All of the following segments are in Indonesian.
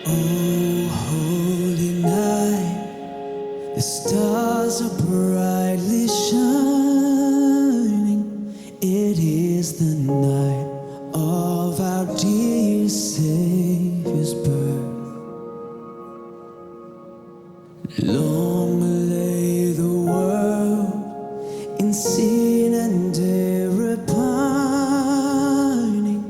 Oh, holy night, the stars are brightly shining. It is the night of our dear Savior's birth. Long lay the world in sin and error pining,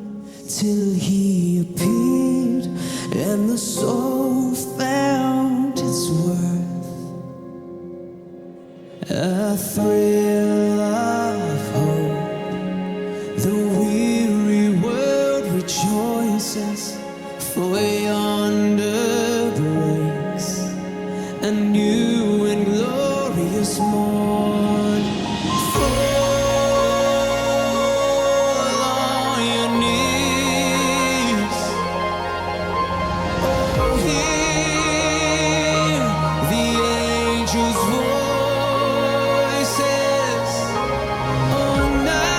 till He appeared and the soul found its worth. A thrill of hope, the weary world rejoices, for yonder breaks a new and glorious morn. Fall on your knees. Oh, hear the angels' voices. Oh, night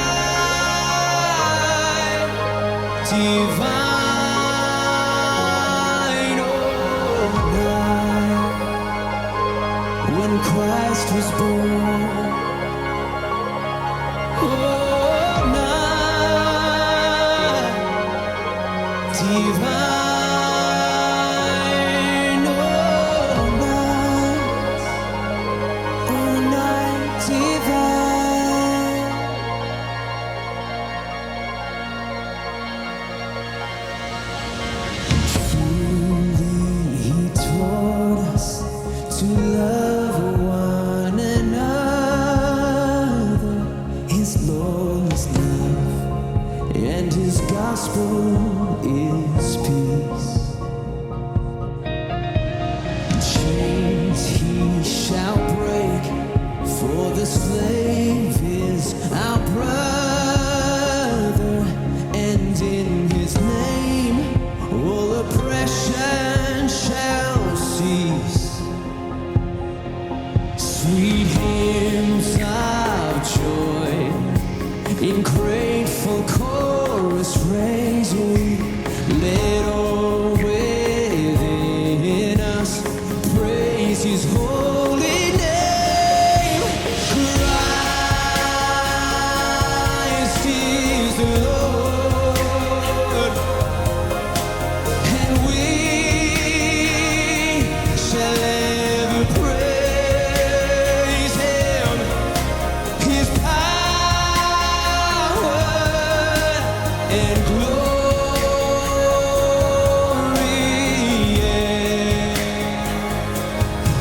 divine. Oh, night when Christ was born. Oh, night divine. Oh, night divine. Truly He taught us to love one another. His law is love, and His gospel is peace. Chains He shall break, for the slave is our brother, and in His name all oppression shall cease. Sweet hymns of joy in grateful chorus raise we. Let all within us praise His holy name. Christ is the Lord, and we shall ever praise Him. His power and glory,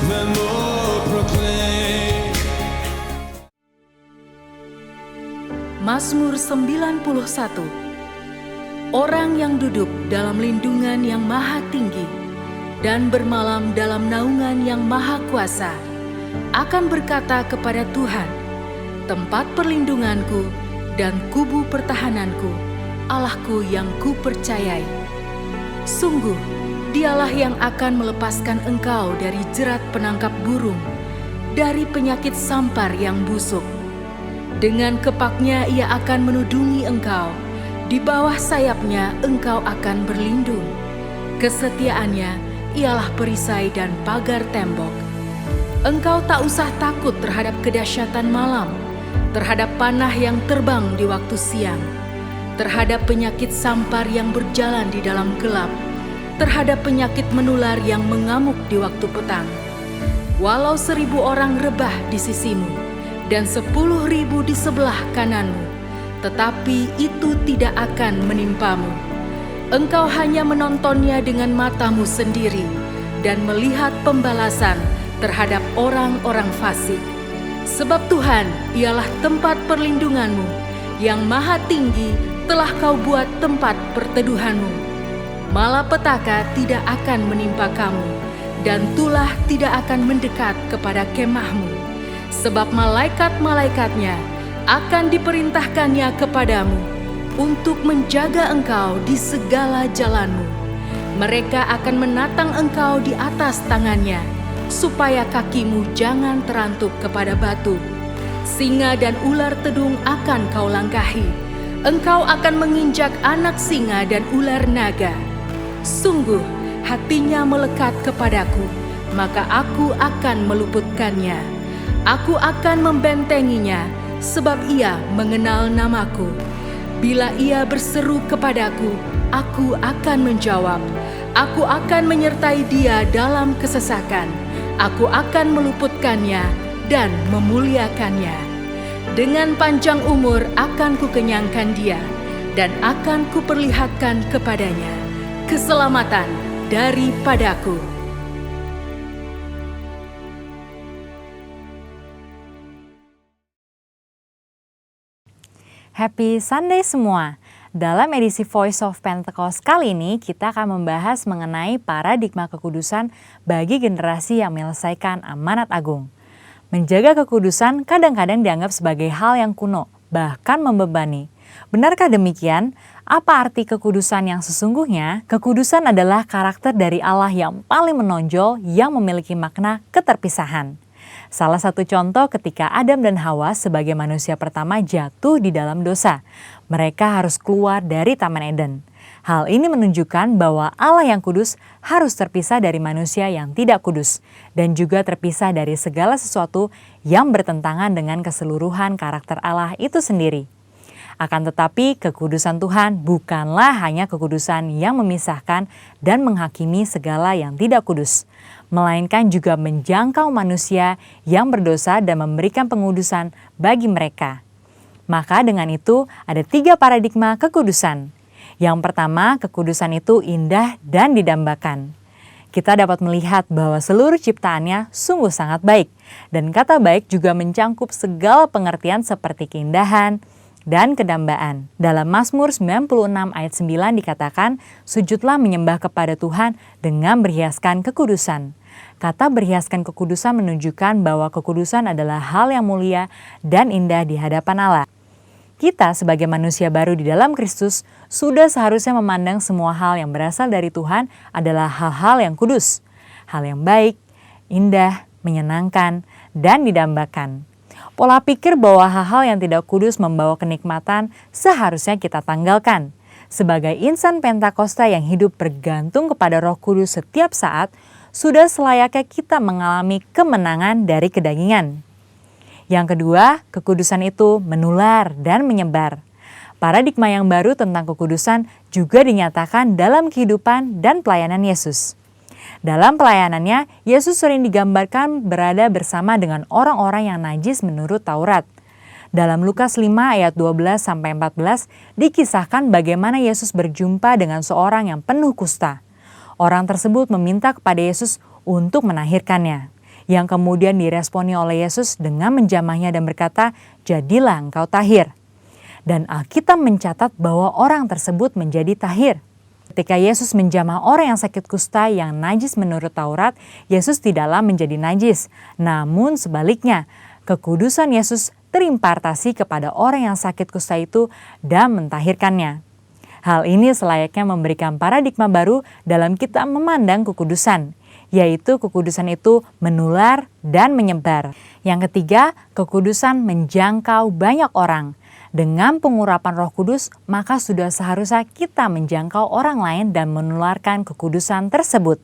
the more proclaim. Mazmur 91. Orang yang duduk dalam lindungan yang maha tinggi dan bermalam dalam naungan yang maha kuasa akan berkata kepada Tuhan, tempat perlindunganku dan kubu pertahananku, Allahku yang kupercayai. Sungguh, Dialah yang akan melepaskan engkau dari jerat penangkap burung, dari penyakit sampar yang busuk. Dengan kepaknya Ia akan menudungi engkau, di bawah sayapnya engkau akan berlindung. Kesetiaannya ialah perisai dan pagar tembok. Engkau tak usah takut terhadap kedahsyatan malam, terhadap panah yang terbang di waktu siang, terhadap penyakit sampar yang berjalan di dalam gelap, terhadap penyakit menular yang mengamuk di waktu petang. Walau 1.000 orang rebah di sisimu dan 10.000 di sebelah kananmu, tetapi itu tidak akan menimpamu. Engkau hanya menontonnya dengan matamu sendiri dan melihat pembalasan terhadap orang-orang fasik. Sebab Tuhan ialah tempat perlindunganmu, yang maha tinggi telah kau buat tempat perteduhanmu. Malapetaka tidak akan menimpa kamu, dan tulah tidak akan mendekat kepada kemahmu. Sebab malaikat-malaikatnya akan diperintahkannya kepadamu untuk menjaga engkau di segala jalanmu. Mereka akan menatang engkau di atas tangannya, supaya kakimu jangan terantuk kepada batu. Singa dan ular tedung akan kau langkahi. Engkau akan menginjak anak singa dan ular naga. Sungguh, hatinya melekat kepadaku, maka aku akan meluputkannya. Aku akan membentenginya, sebab ia mengenal namaku. Bila ia berseru kepadaku, aku akan menjawab. Aku akan menyertai dia dalam kesesakan. Aku akan meluputkannya dan memuliakannya. Dengan panjang umur akan kukenyangkan dia, dan akan kuperlihatkan kepadanya keselamatan daripadaku. Happy Sunday semua! Dalam edisi Voice of Pentecost kali ini, kita akan membahas mengenai paradigma kekudusan bagi generasi yang menyelesaikan amanat agung. Menjaga kekudusan kadang-kadang dianggap sebagai hal yang kuno, bahkan membebani. Benarkah demikian? Apa arti kekudusan yang sesungguhnya? Kekudusan adalah karakter dari Allah yang paling menonjol yang memiliki makna keterpisahan. Salah satu contoh ketika Adam dan Hawa sebagai manusia pertama jatuh di dalam dosa. Mereka harus keluar dari Taman Eden. Hal ini menunjukkan bahwa Allah yang kudus harus terpisah dari manusia yang tidak kudus, dan juga terpisah dari segala sesuatu yang bertentangan dengan keseluruhan karakter Allah itu sendiri. Akan tetapi, kekudusan Tuhan bukanlah hanya kekudusan yang memisahkan dan menghakimi segala yang tidak kudus, melainkan juga menjangkau manusia yang berdosa dan memberikan pengudusan bagi mereka. Maka dengan itu ada 3 paradigma kekudusan. Yang pertama, kekudusan itu indah dan didambakan. Kita dapat melihat bahwa seluruh ciptaannya sungguh sangat baik, dan kata baik juga mencangkup segala pengertian seperti keindahan dan kedambaan. Dalam Mazmur 96 ayat 9 dikatakan, sujudlah menyembah kepada Tuhan dengan berhiaskan kekudusan. Kata berhiaskan kekudusan menunjukkan bahwa kekudusan adalah hal yang mulia dan indah di hadapan Allah. Kita sebagai manusia baru di dalam Kristus sudah seharusnya memandang semua hal yang berasal dari Tuhan adalah hal-hal yang kudus, hal yang baik, indah, menyenangkan, dan didambakan. Pola pikir bahwa hal-hal yang tidak kudus membawa kenikmatan seharusnya kita tanggalkan. Sebagai insan Pentakosta yang hidup bergantung kepada Roh Kudus setiap saat, sudah selayaknya kita mengalami kemenangan dari kedagingan. Yang kedua, kekudusan itu menular dan menyebar. Paradigma yang baru tentang kekudusan juga dinyatakan dalam kehidupan dan pelayanan Yesus. Dalam pelayanannya, Yesus sering digambarkan berada bersama dengan orang-orang yang najis menurut Taurat. Dalam Lukas 5 ayat 12-14 dikisahkan bagaimana Yesus berjumpa dengan seorang yang penuh kusta. Orang tersebut meminta kepada Yesus untuk menahirkannya, yang kemudian diresponi oleh Yesus dengan menjamahnya dan berkata, "Jadilah engkau tahir." Dan Alkitab mencatat bahwa orang tersebut menjadi tahir. Ketika Yesus menjamah orang yang sakit kusta yang najis menurut Taurat, Yesus tidaklah menjadi najis. Namun sebaliknya, kekudusan Yesus terimpartasi kepada orang yang sakit kusta itu dan mentahirkannya. Hal ini selayaknya memberikan paradigma baru dalam kita memandang kekudusan, yaitu kekudusan itu menular dan menyebar. Yang ketiga, kekudusan menjangkau banyak orang. Dengan pengurapan Roh Kudus, maka sudah seharusnya kita menjangkau orang lain dan menularkan kekudusan tersebut.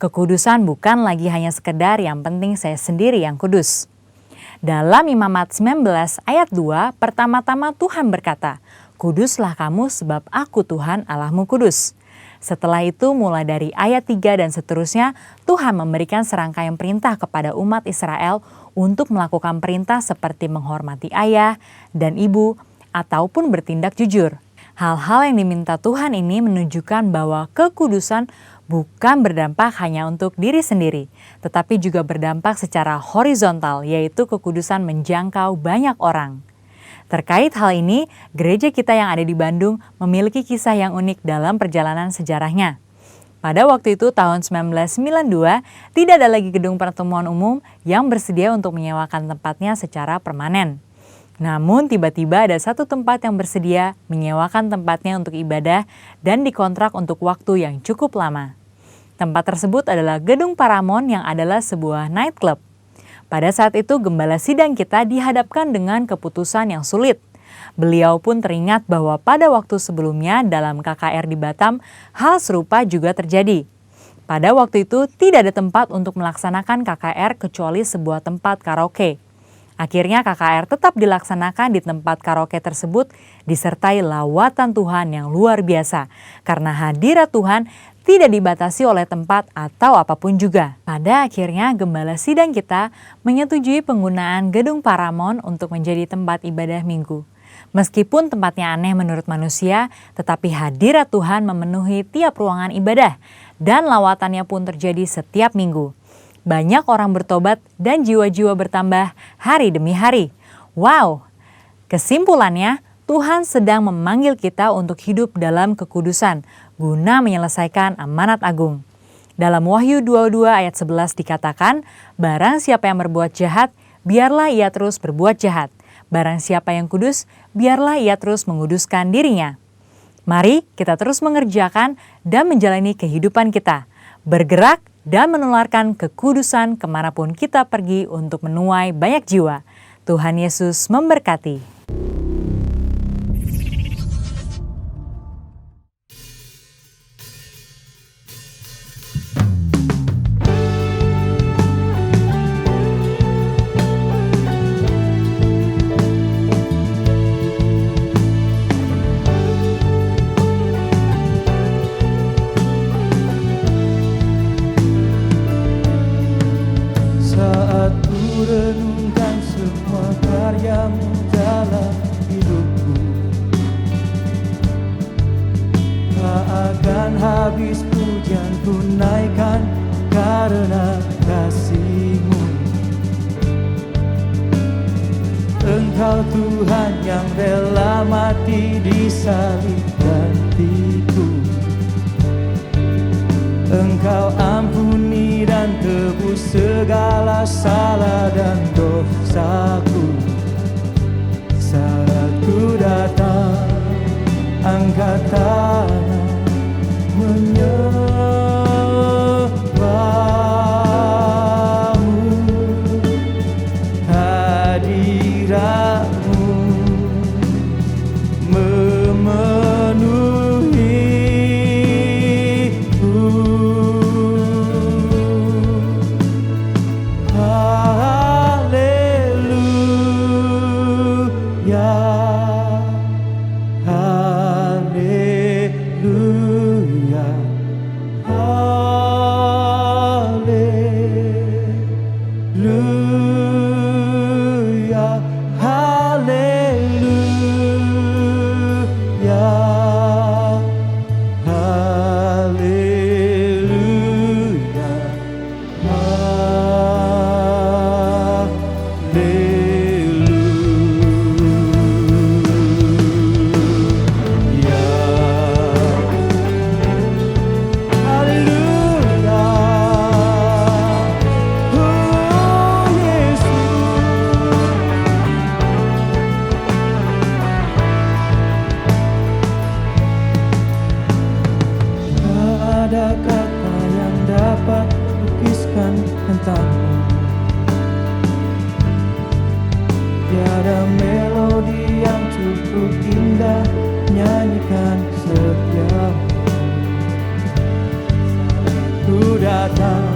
Kekudusan bukan lagi hanya sekedar yang penting saya sendiri yang kudus. Dalam Imamat 19 ayat 2, pertama-tama Tuhan berkata, "Kuduslah kamu sebab aku Tuhan Allahmu kudus." Setelah itu mulai dari ayat 3 dan seterusnya, Tuhan memberikan serangkaian perintah kepada umat Israel untuk melakukan perintah seperti menghormati ayah dan ibu ataupun bertindak jujur. Hal-hal yang diminta Tuhan ini menunjukkan bahwa kekudusan bukan berdampak hanya untuk diri sendiri, tetapi juga berdampak secara horizontal, yaitu kekudusan menjangkau banyak orang. Terkait hal ini, gereja kita yang ada di Bandung memiliki kisah yang unik dalam perjalanan sejarahnya. Pada waktu itu tahun 1992, tidak ada lagi gedung pertemuan umum yang bersedia untuk menyewakan tempatnya secara permanen. Namun tiba-tiba ada satu tempat yang bersedia menyewakan tempatnya untuk ibadah dan dikontrak untuk waktu yang cukup lama. Tempat tersebut adalah Gedung Paramount yang adalah sebuah nightclub. Pada saat itu gembala sidang kita dihadapkan dengan keputusan yang sulit. Beliau pun teringat bahwa pada waktu sebelumnya dalam KKR di Batam, hal serupa juga terjadi. Pada waktu itu tidak ada tempat untuk melaksanakan KKR kecuali sebuah tempat karaoke. Akhirnya KKR tetap dilaksanakan di tempat karaoke tersebut disertai lawatan Tuhan yang luar biasa karena hadirat Tuhan tidak dibatasi oleh tempat atau apapun juga. Pada akhirnya gembala sidang kita menyetujui penggunaan gedung Paramount untuk menjadi tempat ibadah minggu. Meskipun tempatnya aneh menurut manusia, tetapi hadirat Tuhan memenuhi tiap ruangan ibadah dan lawatannya pun terjadi setiap minggu. Banyak orang bertobat dan jiwa-jiwa bertambah hari demi hari. Wow! Kesimpulannya, Tuhan sedang memanggil kita untuk hidup dalam kekudusan guna menyelesaikan amanat agung. Dalam Wahyu 22 ayat 11 dikatakan, barang siapa yang berbuat jahat, biarlah ia terus berbuat jahat. Barang siapa yang kudus, biarlah ia terus menguduskan dirinya. Mari kita terus mengerjakan dan menjalani kehidupan kita, bergerak dan menularkan kekudusan kemanapun kita pergi untuk menuai banyak jiwa. Tuhan Yesus memberkati. Saat ku renungkan semua karyamu dalam hidupku, tak akan habis pujian ku naikkan karena kasih-Mu. Engkau Tuhan yang rela mati di salib gantiku. Engkau ampuni dan tebus segala salah dan dosaku. Saat ku datang, angkat tangan menyembahmu. Hadiratmu ada kata yang dapat lukiskan tentangmu. Tiada melodi yang cukup indah nyanyikan setiamu. Ku datang,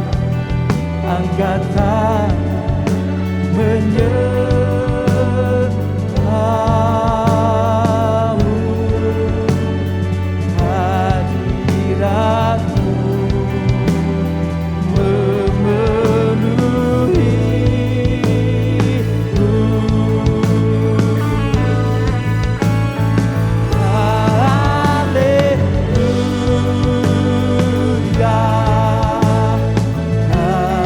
angkat tangan, menyembahmu. Hadiratmu memenuhiku. Haleluya, haleluya,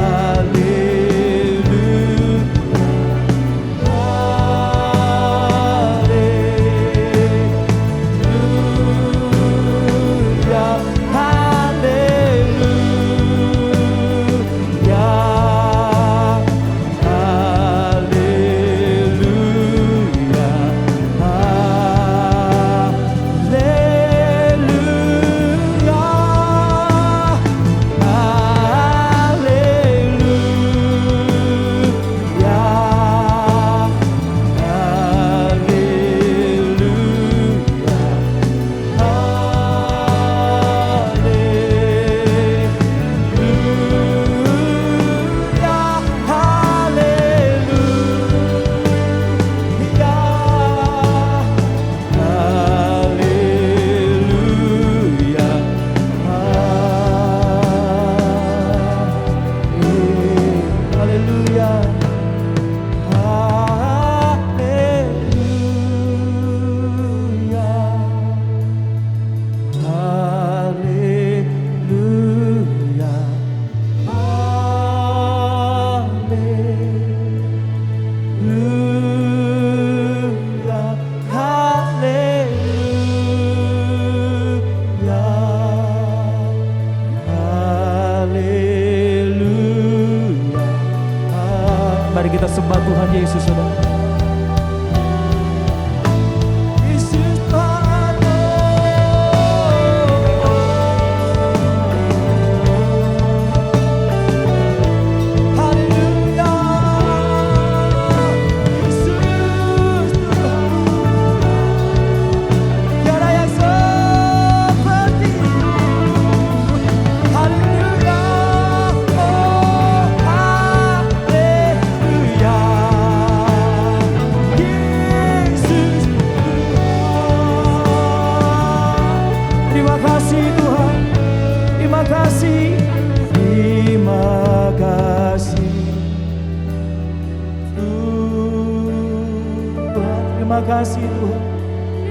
Terima kasih Tuhan,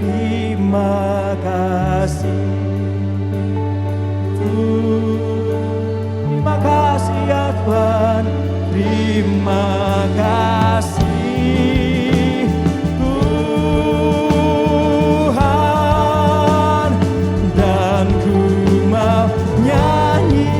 terima kasih. Terima kasih ya Tuhan, terima kasih Tuhan, dan ku mau nyanyi.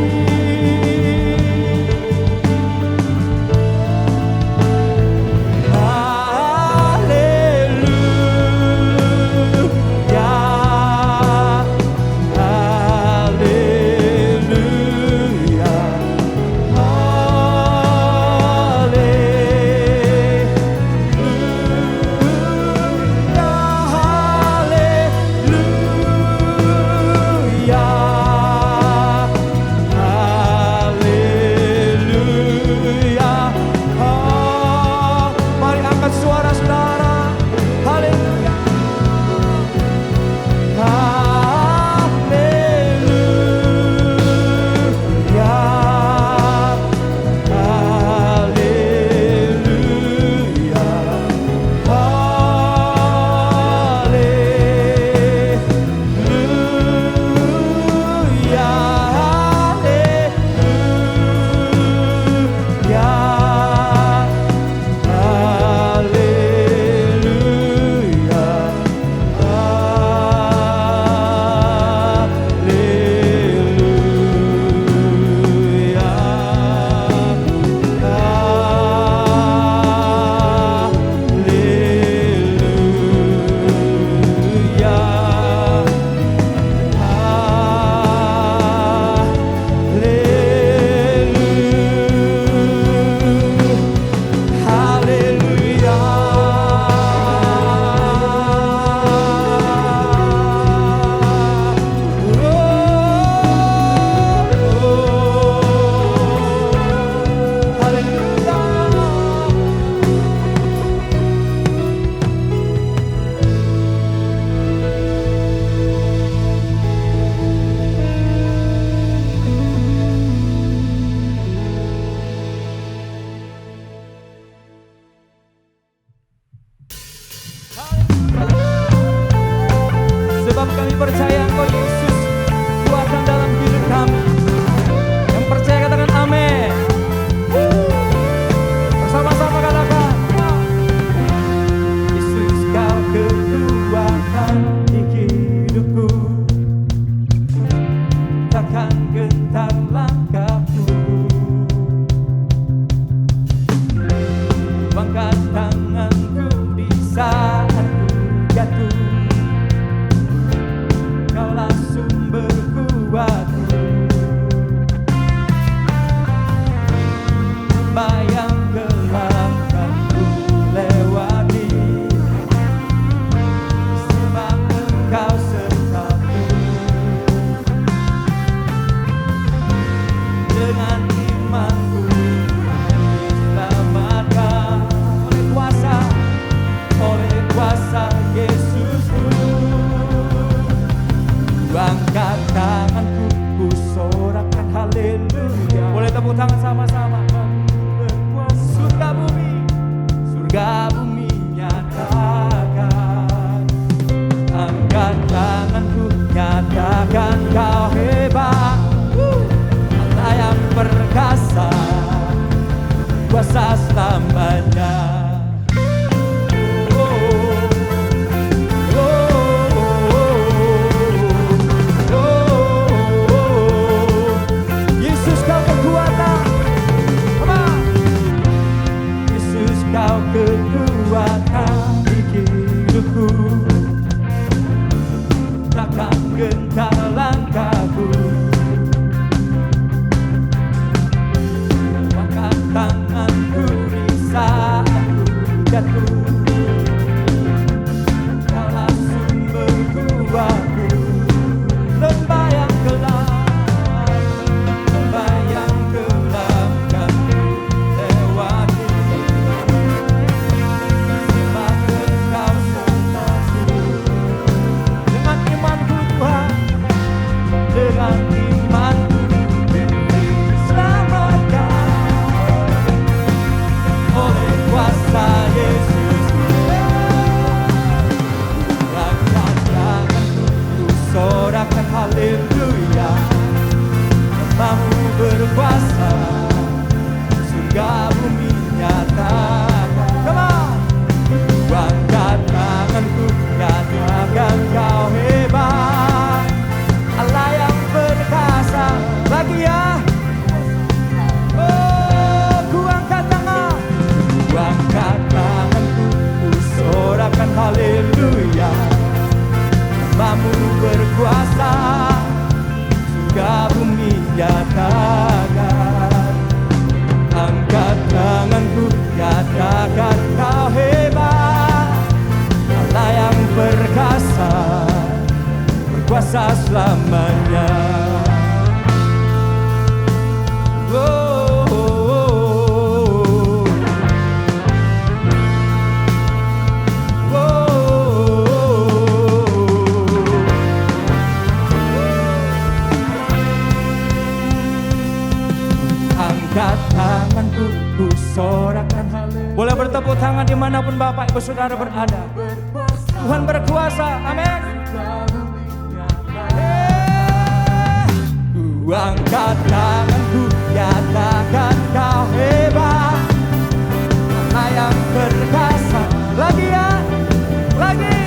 Sebab kami percaya Engkau Yesus kuasa dalam hidup kami. Yang percaya katakan amin. Bersama-sama katakan, Yesus Kau kekuatan di hidupku, takkan gentar langkahku. Angkat tanganku di saat ku jatuh, Kaulah sumber kuatku. Bayang gelap kan ku lewati, sebab Engkau sertaku. Dengan imanku diselamatkan oleh kuasa Yesusku. Angkat tanganku, ku sorakan haleluya. Boleh tepuk tangan sama-sama. Surga bumi nyatakan. Angkat tanganku, nyatakan Kau hebat. Allah yang perkasa, kuasa selamanya. Kau kekuatan di hidupku, takkan gentar langkahku. Angkat tanganku di saat ku jatuh, Kaulah sumber kuatku. Lembah yang gelap, lembah yang gelap kan ku lewati, sebab Engkau sertaku. Dengan imanku Tuhan, berkuasa, surga bumi nyatakan. Angkat tanganku, katakan kau hebat, Allah yang perkasa, berkuasa selamanya. Angkat tanganku, ku sorakan haleluya. Boleh bertepuk tangan dimanapun Bapak Ibu Saudara berada. Tuhan berkuasa, amin. Ku angkat tanganku, nyatakan kau hebat, Allah yang perkasa. Lagi ya, lagi.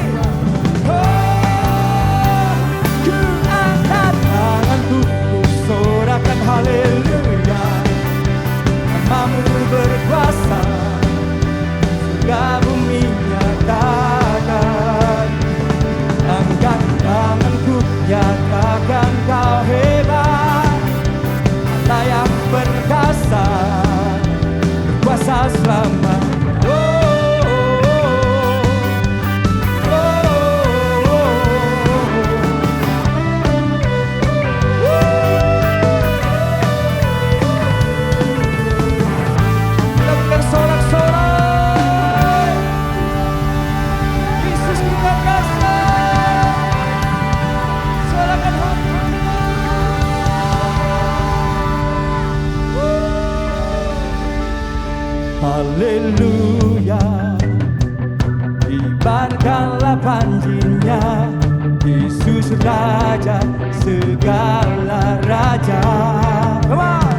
Ku angkat tanganku, ku sorakan haleluya. Namamu berkuasa, surga bumi nyatakan. Angkat tanganku, nyatakan kau hebat, Allah yang perkasa, berkuasa selama. Haleluya, kibarkanlah panjinya, Yesus Raja segala raja. Come on.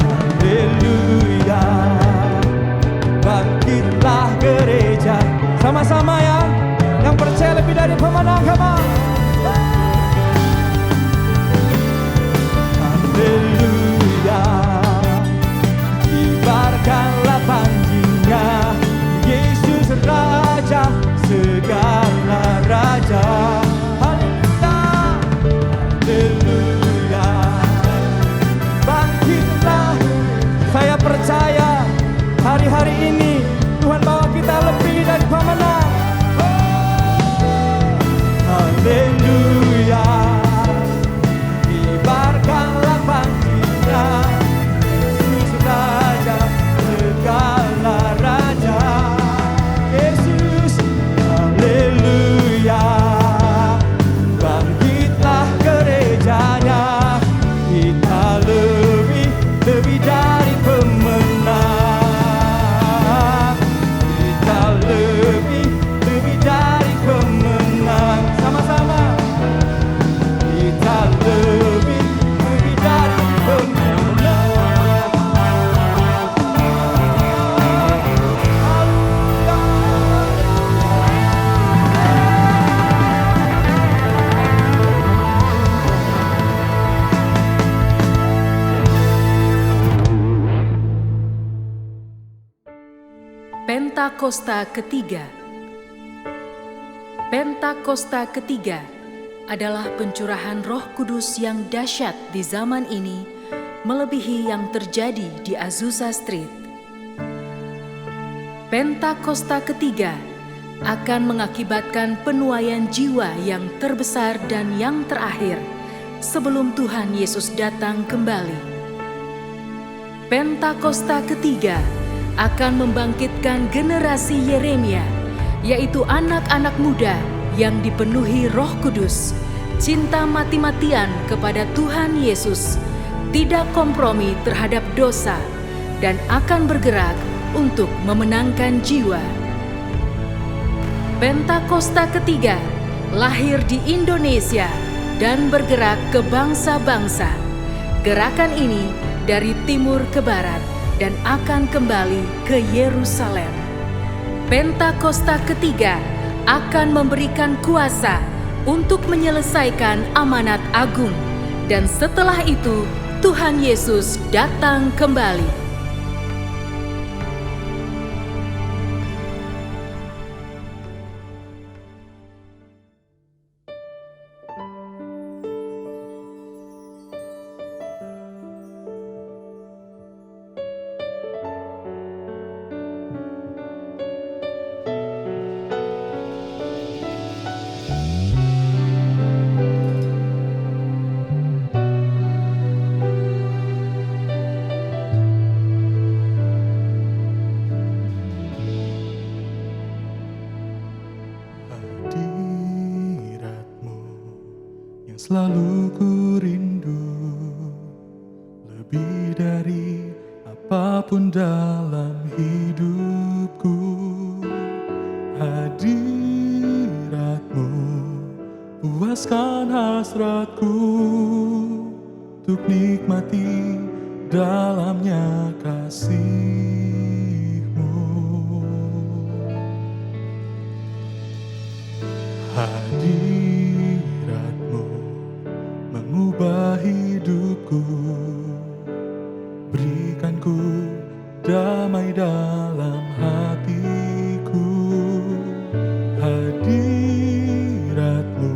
Haleluya, bangkitlah gereja. Sama-sama ya, yang percaya lebih dari pemenang. Come on. Haleluya, kibarkanlah panjinya, Yesus Raja segala raja. Haleluya, haleluya, bangkitlah. Saya percaya hari-hari ini Tuhan bawa kita lebih dari pemenang. Haleluya, kibarkanlah panjinya, Yesus Raja segala raja. Yesus, haleluya, bangkitlah gerejanya. Kita lebih dari pemenang. Kita lebih dari pemenang. Sama-sama. Kita lebih dari pemenang. Pentakosta ketiga. Pentakosta ketiga adalah pencurahan Roh Kudus yang dahsyat di zaman ini, melebihi yang terjadi di Azusa Street. Pentakosta ketiga akan mengakibatkan penuaian jiwa yang terbesar dan yang terakhir sebelum Tuhan Yesus datang kembali. Pentakosta ketiga akan membangkitkan generasi Yeremia, yaitu anak-anak muda yang dipenuhi Roh Kudus, cinta mati-matian kepada Tuhan Yesus, tidak kompromi terhadap dosa, dan akan bergerak untuk memenangkan jiwa. Pentakosta ketiga lahir di Indonesia dan bergerak ke bangsa-bangsa. Gerakan ini dari timur ke barat dan akan kembali ke Yerusalem. Pentakosta ketiga akan memberikan kuasa untuk menyelesaikan amanat agung, dan setelah itu Tuhan Yesus datang kembali. yang selalu ku rindu, lebih dari apapun dalam hidupku. Hadiratmu puaskan hasratku untuk nikmati dalamnya kasih-Mu. Hadirat-Mu mengubah hidupku, berikan ku damai dalam hatiku. Hadirat-Mu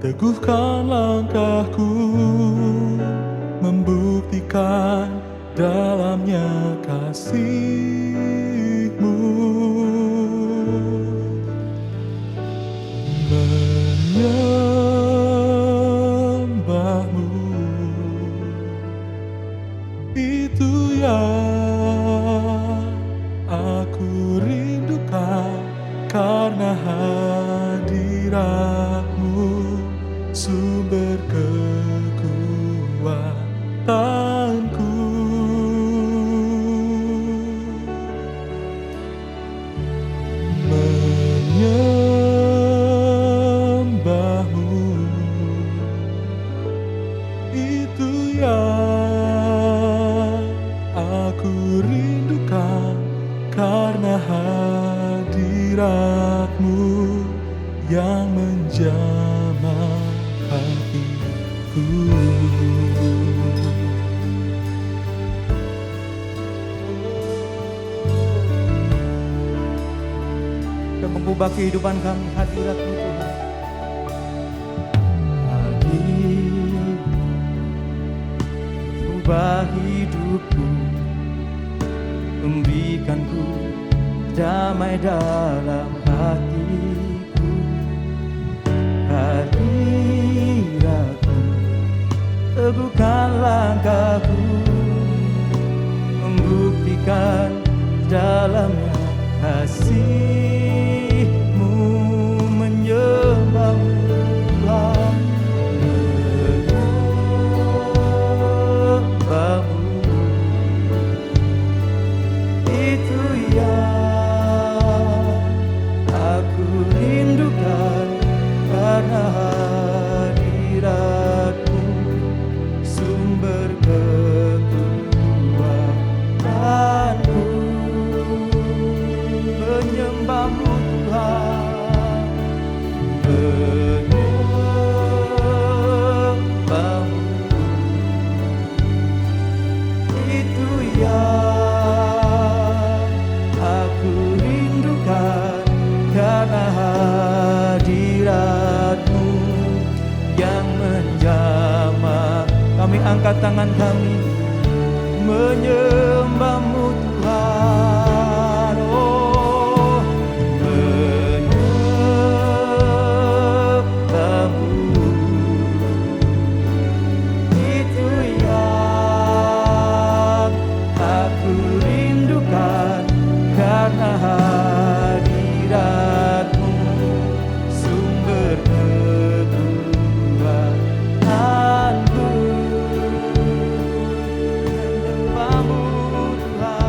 teguhkan langkahku, membuktikan dalamnya kasih-Mu. Menyembah-Mu, itu yang aku rindukan, karena hadirat-Mu sumber kekuatanku. Menyembah-Mu, itu yang aku rindukan, karena hadirat-Mu yang menjamah hatiku. Dan mengubah kehidupan kami, hadirat-Mu Tuhan. Hadir, ubah hidupku, memberikanku damai dalam hatiku. Hadirat-Mu teguhkan langkahku, membuktikan dalamnya kasih-Mu. Menyembah-Mu Tuhan, menyembah-Mu, itu yang aku rindukan, karena hadirat-Mu sumber kekuatanku. Menyembah-Mu Tuhan, menyembah-Mu, itu yang aku rindukan, karena hadirat-Mu yang menjamah. Kami angkat tangan kami, menyembah-Mu Tuhan. Oh, menyembah-Mu, itu yang aku rindukan, karena hadirat-Mu sumber kekuatanku. Menyembah-Mu Tuhan,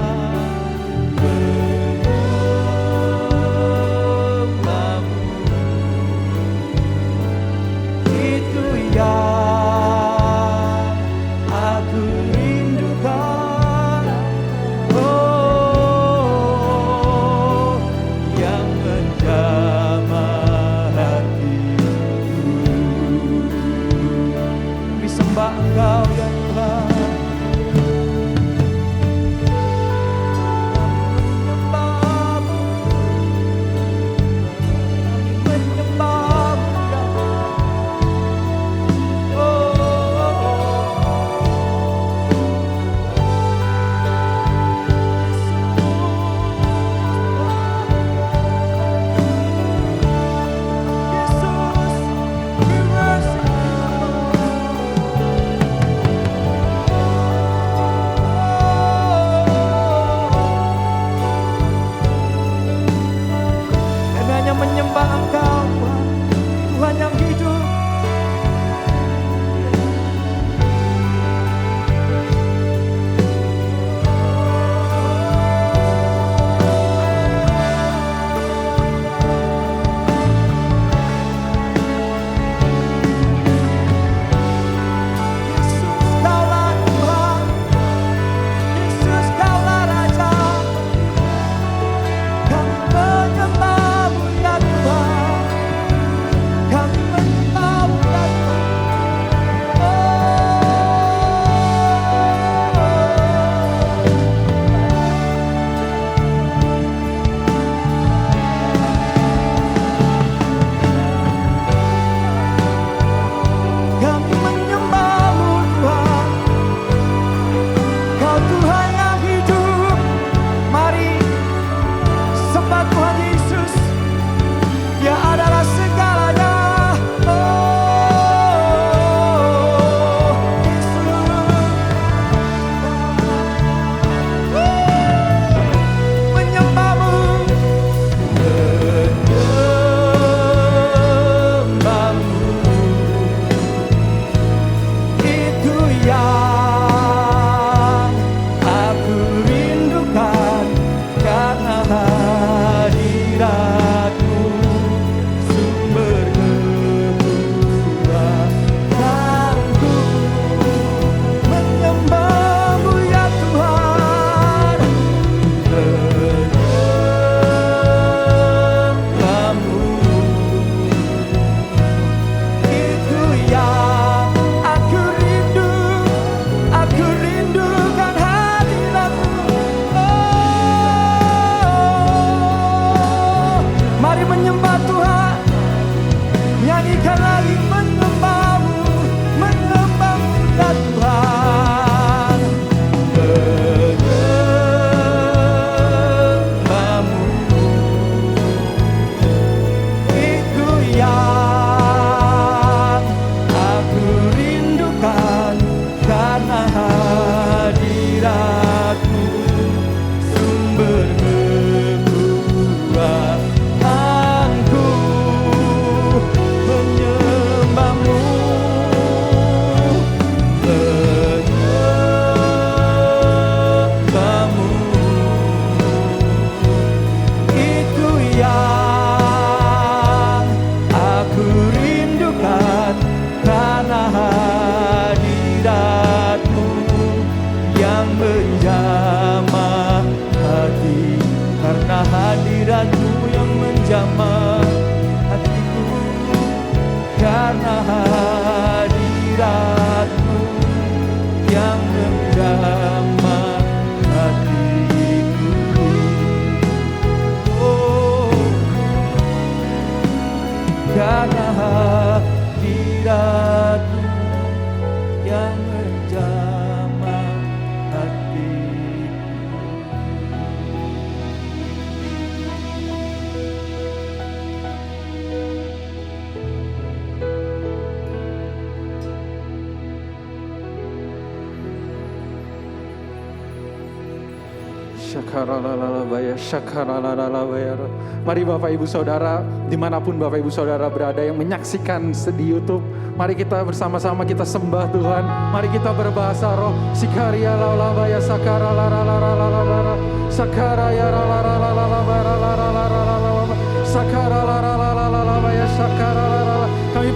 lagi menyembah-Mu, menyembah-Mu ya Tuhan. Menyembah-Mu itu yang aku rindukan, karena hadirat-Mu sumber kekuatanku. Menyembah-Mu, menyembah-Mu itu yang aku rindukan, karena hadirat-Mu yang menjamah hati, karena hadirat-Mu yang menjamah hatiku, karena hadirat-Mu yang menjamah hatiku. Oh, karena hadirat-Mu yang menjamah hatiku. Syakaralalabaya, syakaralalabaya. Mari Bapak Ibu Saudara, dimanapun Bapak Ibu Saudara berada yang menyaksikan di YouTube, mari kita bersama-sama kita sembah Tuhan. Mari kita berbahasa roh. Sikaria lalabaya, sakaralalalalalalala, sakaraya lalalalalalalalalalalala, sakaralalalalalalabaya, sakaralalala. Kami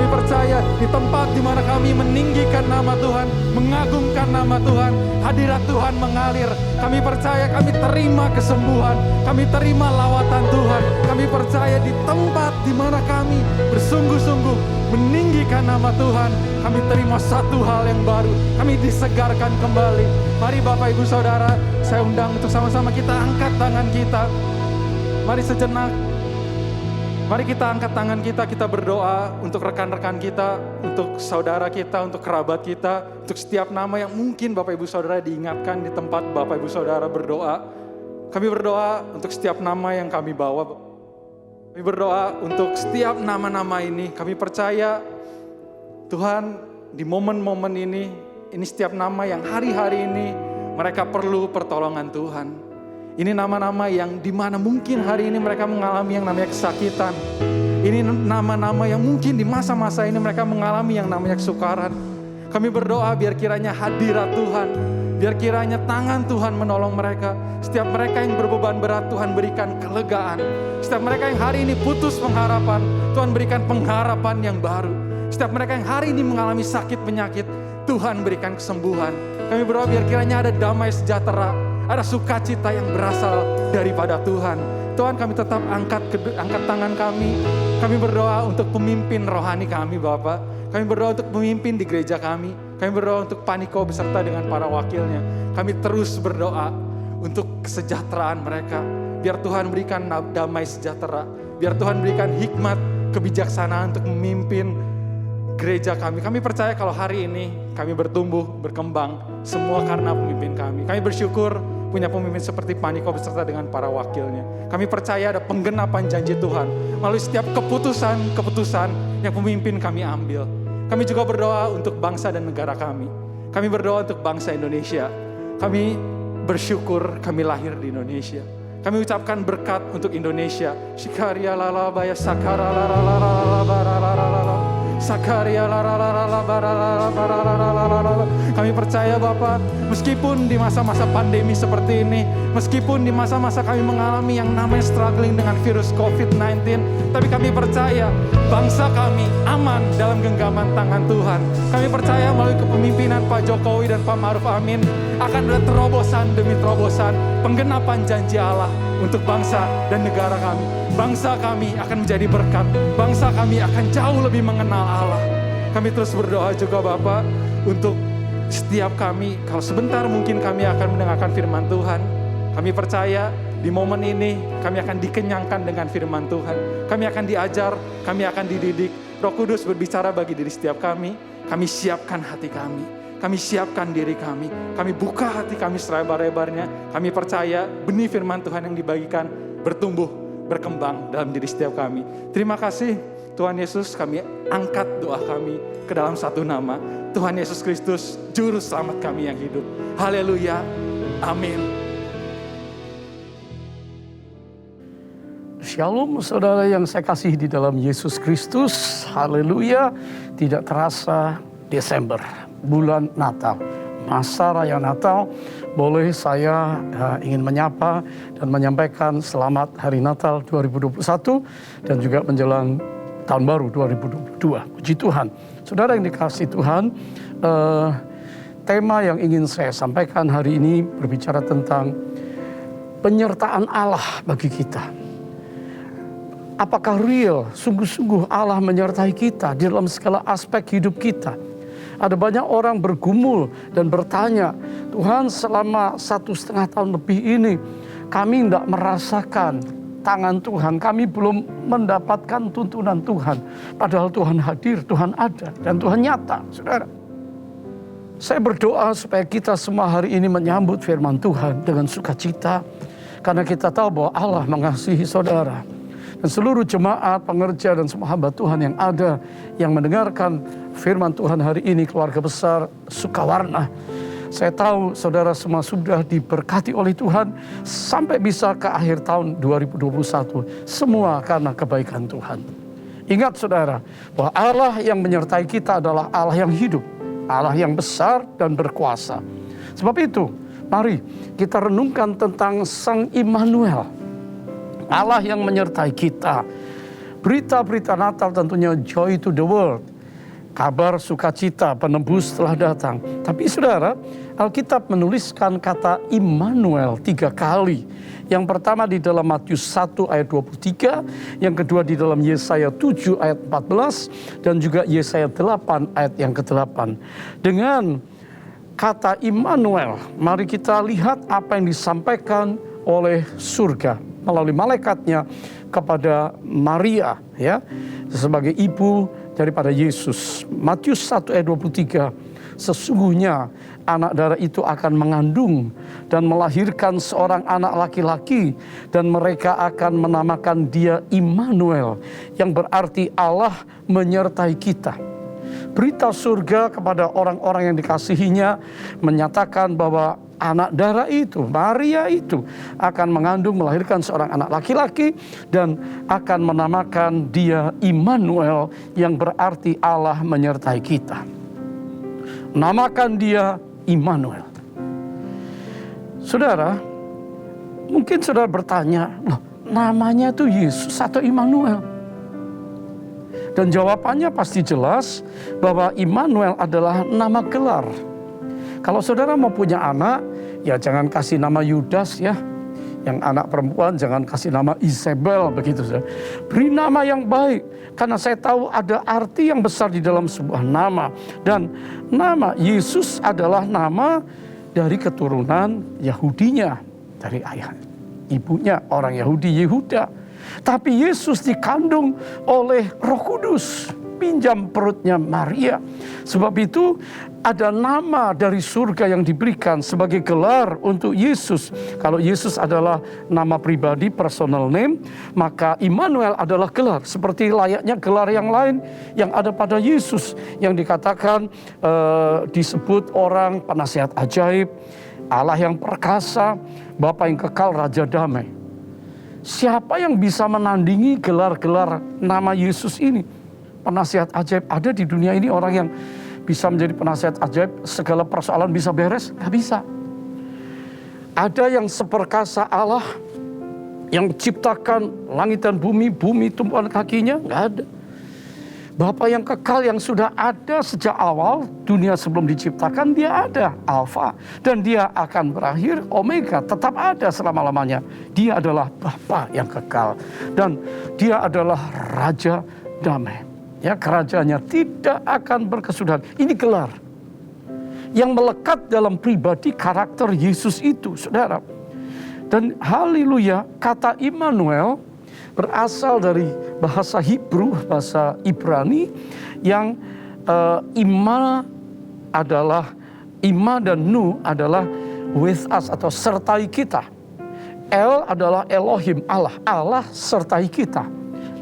percaya di tempat di mana kami meninggikan nama Tuhan, mengagungkan nama Tuhan, hadirat Tuhan mengalir. Kami percaya kami terima kesembuhan, kami terima lawatan Tuhan. Kami percaya di tempat di mana kami bersungguh-sungguh meninggikan nama Tuhan, kami terima satu hal yang baru, kami disegarkan kembali. Mari Bapak Ibu Saudara, saya undang untuk sama-sama kita angkat tangan kita. Mari sejenak, mari kita angkat tangan kita berdoa untuk rekan-rekan kita, untuk saudara kita, untuk kerabat kita, untuk setiap nama yang mungkin Bapak Ibu Saudara diingatkan di tempat Bapak Ibu Saudara berdoa. Kami berdoa untuk setiap nama yang kami bawa. Kami berdoa untuk setiap nama-nama ini. Kami percaya Tuhan di momen-momen ini setiap nama yang hari-hari ini mereka perlu pertolongan Tuhan. Ini nama-nama yang dimana mungkin hari ini mereka mengalami yang namanya kesakitan. Ini nama-nama yang mungkin di masa-masa ini mereka mengalami yang namanya kesukaran. Kami berdoa biar kiranya hadirat Tuhan, biar kiranya tangan Tuhan menolong mereka. Setiap mereka yang berbeban berat, Tuhan berikan kelegaan. Setiap mereka yang hari ini putus pengharapan, Tuhan berikan pengharapan yang baru. Setiap mereka yang hari ini mengalami sakit penyakit, Tuhan berikan kesembuhan. Kami berdoa biar kiranya ada damai sejahtera, ada sukacita yang berasal daripada Tuhan. Tuhan, kami tetap angkat tangan kami. Kami berdoa untuk pemimpin rohani kami, Bapak. Kami berdoa untuk pemimpin di gereja kami. Kami berdoa untuk Paniko beserta dengan para wakilnya. Kami terus berdoa untuk kesejahteraan mereka. Biar Tuhan berikan damai sejahtera. Biar Tuhan berikan hikmat, kebijaksanaan untuk memimpin gereja kami. Kami percaya kalau hari ini kami bertumbuh, berkembang, semua karena pemimpin kami. Kami bersyukur punya pemimpin seperti Paniko beserta dengan para wakilnya. Kami percaya ada penggenapan janji Tuhan melalui setiap keputusan yang pemimpin kami ambil. Kami juga berdoa untuk bangsa dan negara kami. Kami berdoa untuk bangsa Indonesia. Kami bersyukur kami lahir di Indonesia. Kami ucapkan berkat untuk Indonesia. Shikaria lalabaya sakara lalalalalalalalalalalala. Sakaria lalalalalalalalalalalala. Kami percaya Bapak, meskipun di masa-masa pandemi seperti ini, meskipun di masa-masa kami mengalami yang namanya struggling dengan virus COVID-19, tapi kami percaya bangsa kami aman dalam genggaman tangan Tuhan. Kami percaya melalui kepemimpinan Pak Jokowi dan Pak Ma'ruf Amin akan ada terobosan demi terobosan penggenapan janji Allah untuk bangsa dan negara kami. Bangsa kami akan menjadi berkat. Bangsa kami akan jauh lebih mengenal Allah. Kami terus berdoa juga Bapak untuk setiap kami. Kalau sebentar mungkin kami akan mendengarkan firman Tuhan. Kami percaya di momen ini kami akan dikenyangkan dengan firman Tuhan. Kami akan diajar, kami akan dididik Roh Kudus berbicara bagi diri setiap kami siapkan hati kami siapkan diri kami buka hati kami selebar-lebarnya. Kami percaya benih firman Tuhan yang dibagikan bertumbuh, berkembang dalam diri setiap kami. Terima kasih Tuhan Yesus, kami angkat doa kami ke dalam satu nama, Tuhan Yesus Kristus, Juru Selamat kami yang hidup. Haleluya, amin. Shalom saudara yang saya kasih di dalam Yesus Kristus. Haleluya. Tidak terasa Desember, bulan Natal, masa raya Natal. Boleh saya ingin menyapa dan menyampaikan selamat Hari Natal 2021 dan juga menjelang Tahun Baru 2022. Puji Tuhan. Saudara yang dikasihi Tuhan, tema yang ingin saya sampaikan hari ini berbicara tentang penyertaan Allah bagi kita. Apakah real, sungguh-sungguh Allah menyertai kita di dalam segala aspek hidup kita? Ada banyak orang bergumul dan bertanya, Tuhan selama 1,5 tahun lebih ini kami tidak merasakan tangan Tuhan, kami belum mendapatkan tuntunan Tuhan. Padahal Tuhan hadir, Tuhan ada, dan Tuhan nyata. Saudara, saya berdoa supaya kita semua hari ini menyambut firman Tuhan dengan sukacita, karena kita tahu bahwa Allah mengasihi saudara. Dan seluruh jemaat, pengerja, dan semua hamba Tuhan yang ada, yang mendengarkan firman Tuhan hari ini, keluarga besar Sukawarna. Saya tahu saudara semua sudah diberkati oleh Tuhan sampai bisa ke akhir tahun 2021. Semua karena kebaikan Tuhan. Ingat saudara, bahwa Allah yang menyertai kita adalah Allah yang hidup, Allah yang besar dan berkuasa. Sebab itu, mari kita renungkan tentang Sang Immanuel, Allah yang menyertai kita. Berita-berita Natal tentunya joy to the world. Kabar sukacita, penebus telah datang. Tapi saudara, Alkitab menuliskan kata Immanuel 3 kali. Yang pertama di dalam Matius 1 ayat 23, yang kedua di dalam Yesaya 7 ayat 14, dan juga Yesaya 8 ayat yang ke-8. Dengan kata Immanuel, mari kita lihat apa yang disampaikan oleh surga melalui malaikatnya kepada Maria, ya, sebagai ibu daripada Yesus. Matius 1 ayat 23, sesungguhnya anak darah itu akan mengandung dan melahirkan seorang anak laki-laki, dan mereka akan menamakan dia Immanuel, yang berarti Allah menyertai kita. Berita surga kepada orang-orang yang dikasihinya menyatakan bahwa anak darah itu, Maria itu, akan mengandung, melahirkan seorang anak laki-laki, dan akan menamakan dia Immanuel, yang berarti Allah menyertai kita. Namakan dia Immanuel. Saudara, mungkin saudara bertanya, loh, namanya itu Yesus atau Immanuel? Dan jawabannya pasti jelas bahwa Immanuel adalah nama gelar. Kalau saudara mau punya anak, ya jangan kasih nama Yudas ya. Yang anak perempuan jangan kasih nama Isabel, begitu saja. Beri nama yang baik, karena saya tahu ada arti yang besar di dalam sebuah nama. Dan nama Yesus adalah nama dari keturunan Yahudinya, dari ayah ibunya orang Yahudi, Yehuda. Tapi Yesus dikandung oleh Roh Kudus, pinjam perutnya Maria. Sebab itu ada nama dari surga yang diberikan sebagai gelar untuk Yesus. Kalau Yesus adalah nama pribadi, personal name, maka Immanuel adalah gelar. Seperti layaknya gelar yang lain yang ada pada Yesus, yang dikatakan disebut orang penasihat ajaib, Allah yang perkasa, Bapa yang kekal, Raja damai. Siapa yang bisa menandingi gelar-gelar nama Yesus ini? Penasihat ajaib, ada di dunia ini orang yang bisa menjadi penasihat ajaib, segala persoalan bisa beres? Gak bisa. Ada yang seperkasa Allah, yang menciptakan langit dan bumi, bumi tumpuan kakinya? Gak ada. Bapa yang kekal yang sudah ada sejak awal dunia sebelum diciptakan, dia ada, Alfa, dan dia akan berakhir, Omega, tetap ada selama-lamanya. Dia adalah Bapa yang kekal, dan dia adalah Raja damai. Ya, kerajaannya tidak akan berkesudahan. Ini gelar yang melekat dalam pribadi karakter Yesus itu, saudara. Dan haleluya, kata Immanuel berasal dari bahasa Hebrew, bahasa Ibrani yang ima dan nu adalah with us atau sertai kita. El adalah Elohim, Allah. Allah sertai kita.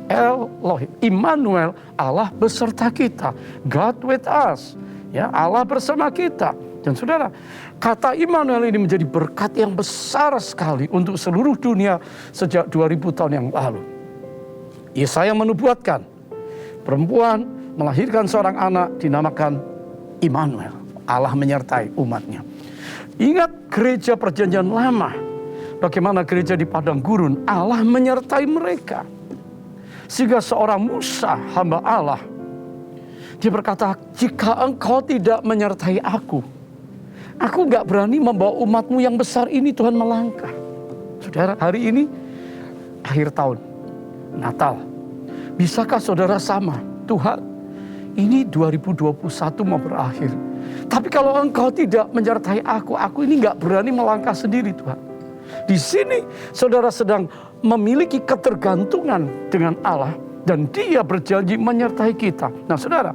Elohim, Immanuel, Allah beserta kita. God with us. Ya, Allah bersama kita. Dan saudara, kata Immanuel ini menjadi berkat yang besar sekali untuk seluruh dunia sejak 2000 tahun yang lalu. Yesaya menubuatkan, perempuan melahirkan seorang anak dinamakan Immanuel. Allah menyertai umatnya. Ingat gereja perjanjian lama, bagaimana gereja di padang gurun, Allah menyertai mereka. Sehingga seorang Musa, hamba Allah, dia berkata, jika engkau tidak menyertai aku gak berani membawa umatmu yang besar ini Tuhan melangkah. Saudara, hari ini akhir tahun, Natal. Bisakah saudara sama? Tuhan, ini 2021 mau berakhir. Tapi kalau engkau tidak menyertai aku ini gak berani melangkah sendiri Tuhan. Di sini saudara sedang memiliki ketergantungan dengan Allah dan Dia berjanji menyertai kita. Nah saudara,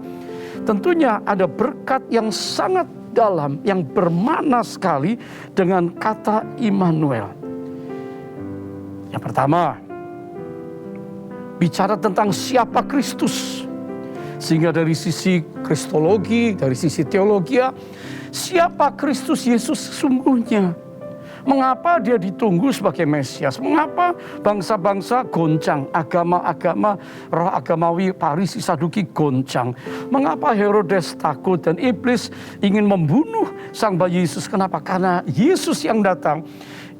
tentunya ada berkat yang sangat dalam, yang bermakna sekali dengan kata Immanuel. Yang pertama, bicara tentang siapa Kristus. Sehingga dari sisi kristologi, dari sisi teologi, siapa Kristus Yesus sesungguhnya? Mengapa dia ditunggu sebagai Mesias? Mengapa bangsa-bangsa goncang, agama-agama roh agamawi Farisi Saduki goncang? Mengapa Herodes takut dan iblis ingin membunuh sang bayi Yesus? Kenapa? Karena Yesus yang datang,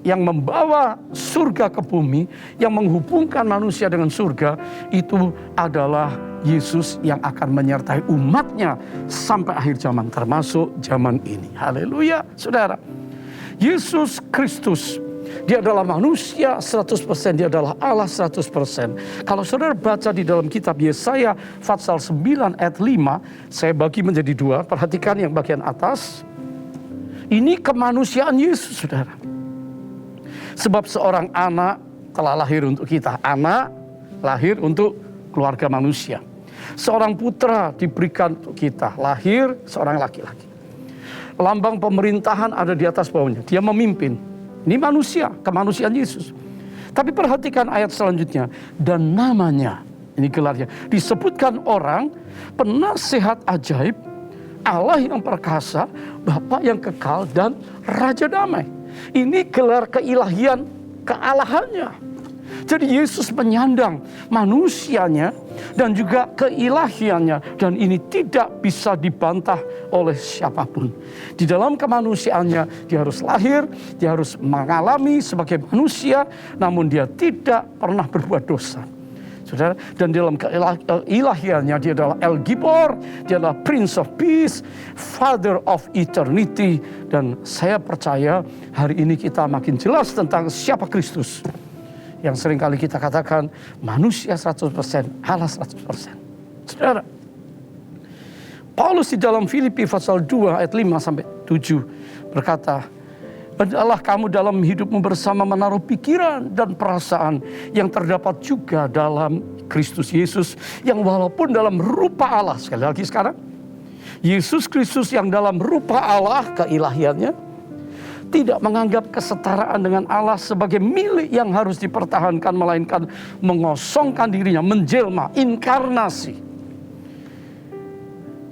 yang membawa surga ke bumi, yang menghubungkan manusia dengan surga, itu adalah Yesus yang akan menyertai umatnya sampai akhir zaman, termasuk zaman ini. Haleluya, saudara. Yesus Kristus, dia adalah manusia 100%, dia adalah Allah 100%. Kalau saudara baca di dalam kitab Yesaya pasal 9 ayat 5, saya bagi menjadi dua, perhatikan yang bagian atas. Ini kemanusiaan Yesus, saudara. Sebab seorang anak telah lahir untuk kita, anak lahir untuk keluarga manusia. Seorang putra diberikan untuk kita, lahir seorang laki-laki. Lambang pemerintahan ada di atas baunya. Dia memimpin. Ini manusia, kemanusiaan Yesus. Tapi perhatikan ayat selanjutnya. Dan namanya, ini gelarnya, disebutkan orang penasehat ajaib, Allah yang perkasa, Bapa yang kekal, dan Raja damai. Ini gelar keilahian, kealahannya. Jadi Yesus menyandang manusianya dan juga keilahiannya. Dan ini tidak bisa dibantah oleh siapapun. Di dalam kemanusiaannya dia harus lahir, dia harus mengalami sebagai manusia, namun dia tidak pernah berbuat dosa. Saudara, dan dalam keilahiannya dia adalah El Gibor, dia adalah Prince of Peace, Father of Eternity. Dan saya percaya hari ini kita makin jelas tentang siapa Kristus. Yang seringkali kita katakan manusia 100%, Allah 100%. Saudara, Paulus di dalam Filipi pasal 2 ayat 5 sampai 7 berkata, "Hendaklah kamu dalam hidupmu bersama menaruh pikiran dan perasaan yang terdapat juga dalam Kristus Yesus, yang walaupun dalam rupa Allah," sekali lagi sekarang, Yesus Kristus yang dalam rupa Allah, keilahiannya, tidak menganggap kesetaraan dengan Allah sebagai milik yang harus dipertahankan, melainkan mengosongkan dirinya, menjelma, inkarnasi.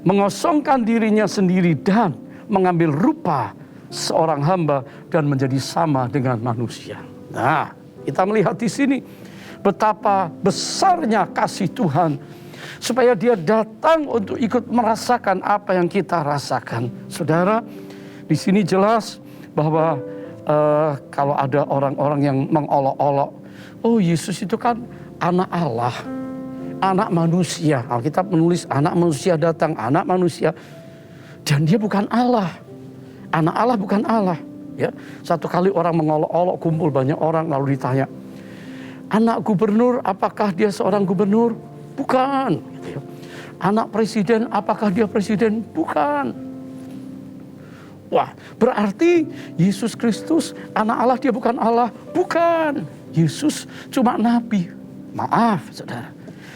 Mengosongkan dirinya sendiri dan mengambil rupa seorang hamba dan menjadi sama dengan manusia. Nah, kita melihat di sini betapa besarnya kasih Tuhan supaya dia datang untuk ikut merasakan apa yang kita rasakan. Saudara, di sini jelas bahwa kalau ada orang-orang yang mengolok-olok, oh Yesus itu kan anak Allah, anak manusia. Alkitab menulis anak manusia datang, anak manusia. Dan dia bukan Allah. Anak Allah bukan Allah. Ya, satu kali orang mengolok-olok, kumpul banyak orang, lalu ditanya, anak gubernur, apakah dia seorang gubernur? Bukan. Anak presiden, apakah dia presiden? Bukan. Wah, berarti Yesus Kristus anak Allah, dia bukan Allah? Bukan. Yesus cuma nabi. Maaf, saudara.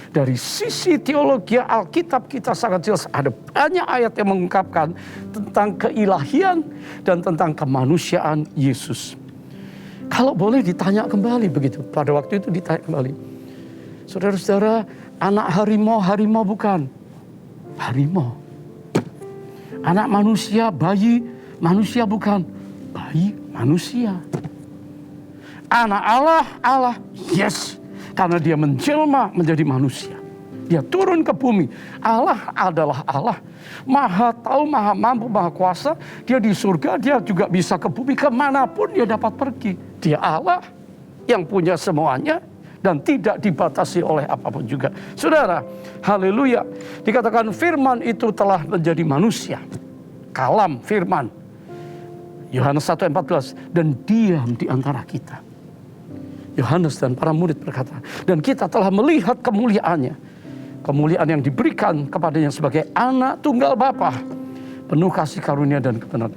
Dari sisi teologi Alkitab kita sangat jelas ada banyak ayat yang mengungkapkan tentang keilahian dan tentang kemanusiaan Yesus. Kalau boleh ditanya kembali begitu, pada waktu itu ditanya kembali. Saudara-saudara, anak harimau bukan? Harimau. Anak manusia, bayi manusia bukan? Bayi manusia. Anak Allah, yes. Karena dia menjelma menjadi manusia. Dia turun ke bumi. Allah adalah Allah. Maha tahu, maha mampu, maha kuasa. Dia di surga, dia juga bisa ke bumi. Kemanapun dia dapat pergi. Dia Allah yang punya semuanya. Dan tidak dibatasi oleh apapun juga. Saudara, haleluya. Dikatakan firman itu telah menjadi manusia. Kalam firman. Yohanes 1:14. Dan diam di antara kita. Yohanes dan para murid berkata, dan kita telah melihat kemuliaannya. Kemuliaan yang diberikan kepadanya sebagai anak tunggal Bapa. Penuh kasih karunia dan kebenaran.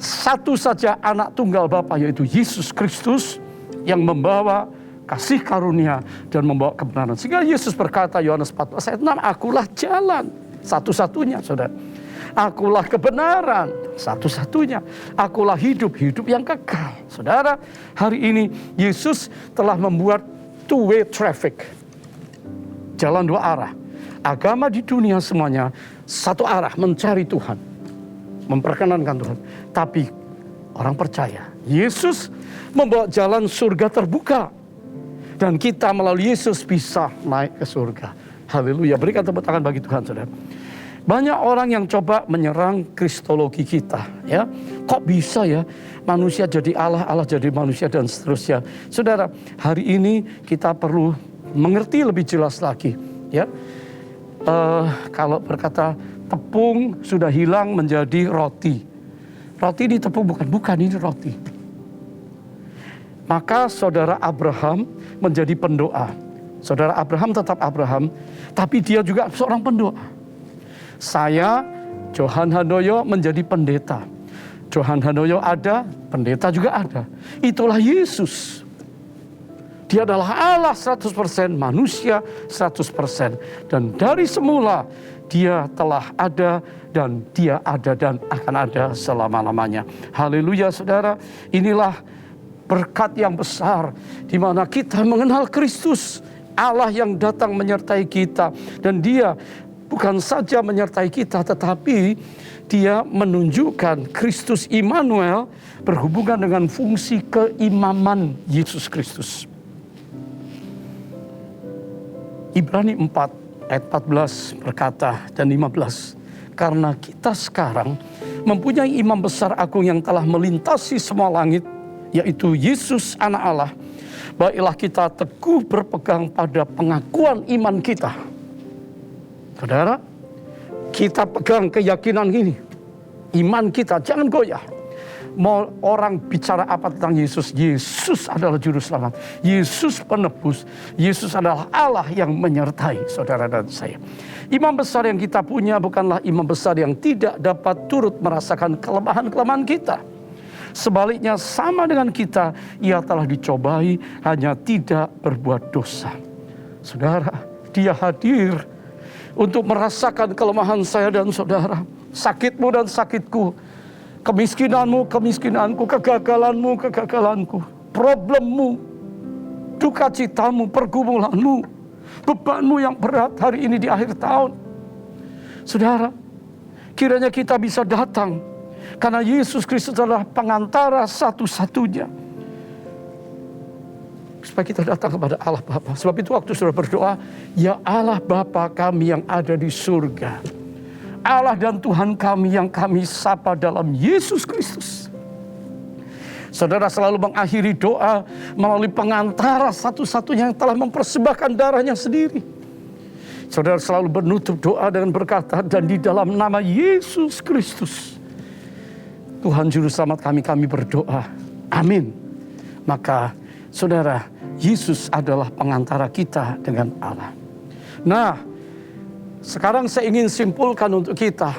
Satu saja anak tunggal Bapa, yaitu Yesus Kristus, yang membawa kasih karunia dan membawa kebenaran. Sehingga Yesus berkata, Yohanes 14 ayat 6, akulah jalan. Satu-satunya, saudara. Akulah kebenaran, satu-satunya. Akulah hidup yang kekal. Saudara, hari ini Yesus telah membuat two-way traffic. Jalan dua arah. Agama di dunia semuanya satu arah, mencari Tuhan. Memperkenankan Tuhan. Tapi orang percaya, Yesus membawa jalan surga terbuka. Dan kita melalui Yesus bisa naik ke surga. Haleluya, berikan tepuk tangan bagi Tuhan, saudara. Banyak orang yang coba menyerang kristologi kita, ya. Kok bisa ya manusia jadi Allah, Allah jadi manusia dan seterusnya. Saudara, hari ini kita perlu mengerti lebih jelas lagi, ya. Kalau berkata tepung sudah hilang menjadi roti. Roti ini tepung bukan ini roti. Maka saudara Abraham menjadi pendoa. Saudara Abraham tetap Abraham, tapi dia juga seorang pendoa. Saya, Johan Handoyo, menjadi pendeta. Johan Handoyo ada, pendeta juga ada. Itulah Yesus. Dia adalah Allah 100%, manusia 100%. Dan dari semula dia telah ada dan dia ada dan akan ada selama-lamanya. Haleluya, saudara. Inilah berkat yang besar di mana kita mengenal Kristus. Allah yang datang menyertai kita. Dan dia bukan saja menyertai kita, tetapi dia menunjukkan Kristus Immanuel berhubungan dengan fungsi keimaman Yesus Kristus. Ibrani 4 ayat 14 berkata dan 15. Karena kita sekarang mempunyai imam besar agung yang telah melintasi semua langit, yaitu Yesus anak Allah. Baiklah kita teguh berpegang pada pengakuan iman kita. Saudara, kita pegang keyakinan ini. Iman kita, jangan goyah. Mau orang bicara apa tentang Yesus, Yesus adalah juru selamat. Yesus penebus. Yesus adalah Allah yang menyertai saudara dan saya. Imam besar yang kita punya bukanlah imam besar yang tidak dapat turut merasakan kelemahan-kelemahan kita. Sebaliknya sama dengan kita, ia telah dicobai hanya tidak berbuat dosa. Saudara, dia hadir untuk merasakan kelemahan saya dan saudara. Sakitmu dan sakitku. Kemiskinanmu, kemiskinanku. Kegagalanmu, kegagalanku. Problemmu. Duka citamu, pergumulanmu. Bebanmu yang berat hari ini di akhir tahun. Saudara, kiranya kita bisa datang. Karena Yesus Kristus adalah pengantara satu-satunya. Supaya kita datang kepada Allah Bapa. Sebab itu waktu saudara berdoa, ya Allah Bapa kami yang ada di surga. Allah dan Tuhan kami yang kami sapa dalam Yesus Kristus. Saudara selalu mengakhiri doa melalui pengantara satu-satunya yang telah mempersembahkan darahnya sendiri. Saudara selalu menutup doa dengan berkata, dan di dalam nama Yesus Kristus, Tuhan Juru Selamat kami berdoa. Amin. Maka saudara, Yesus adalah pengantara kita dengan Allah. Nah, sekarang saya ingin simpulkan untuk kita.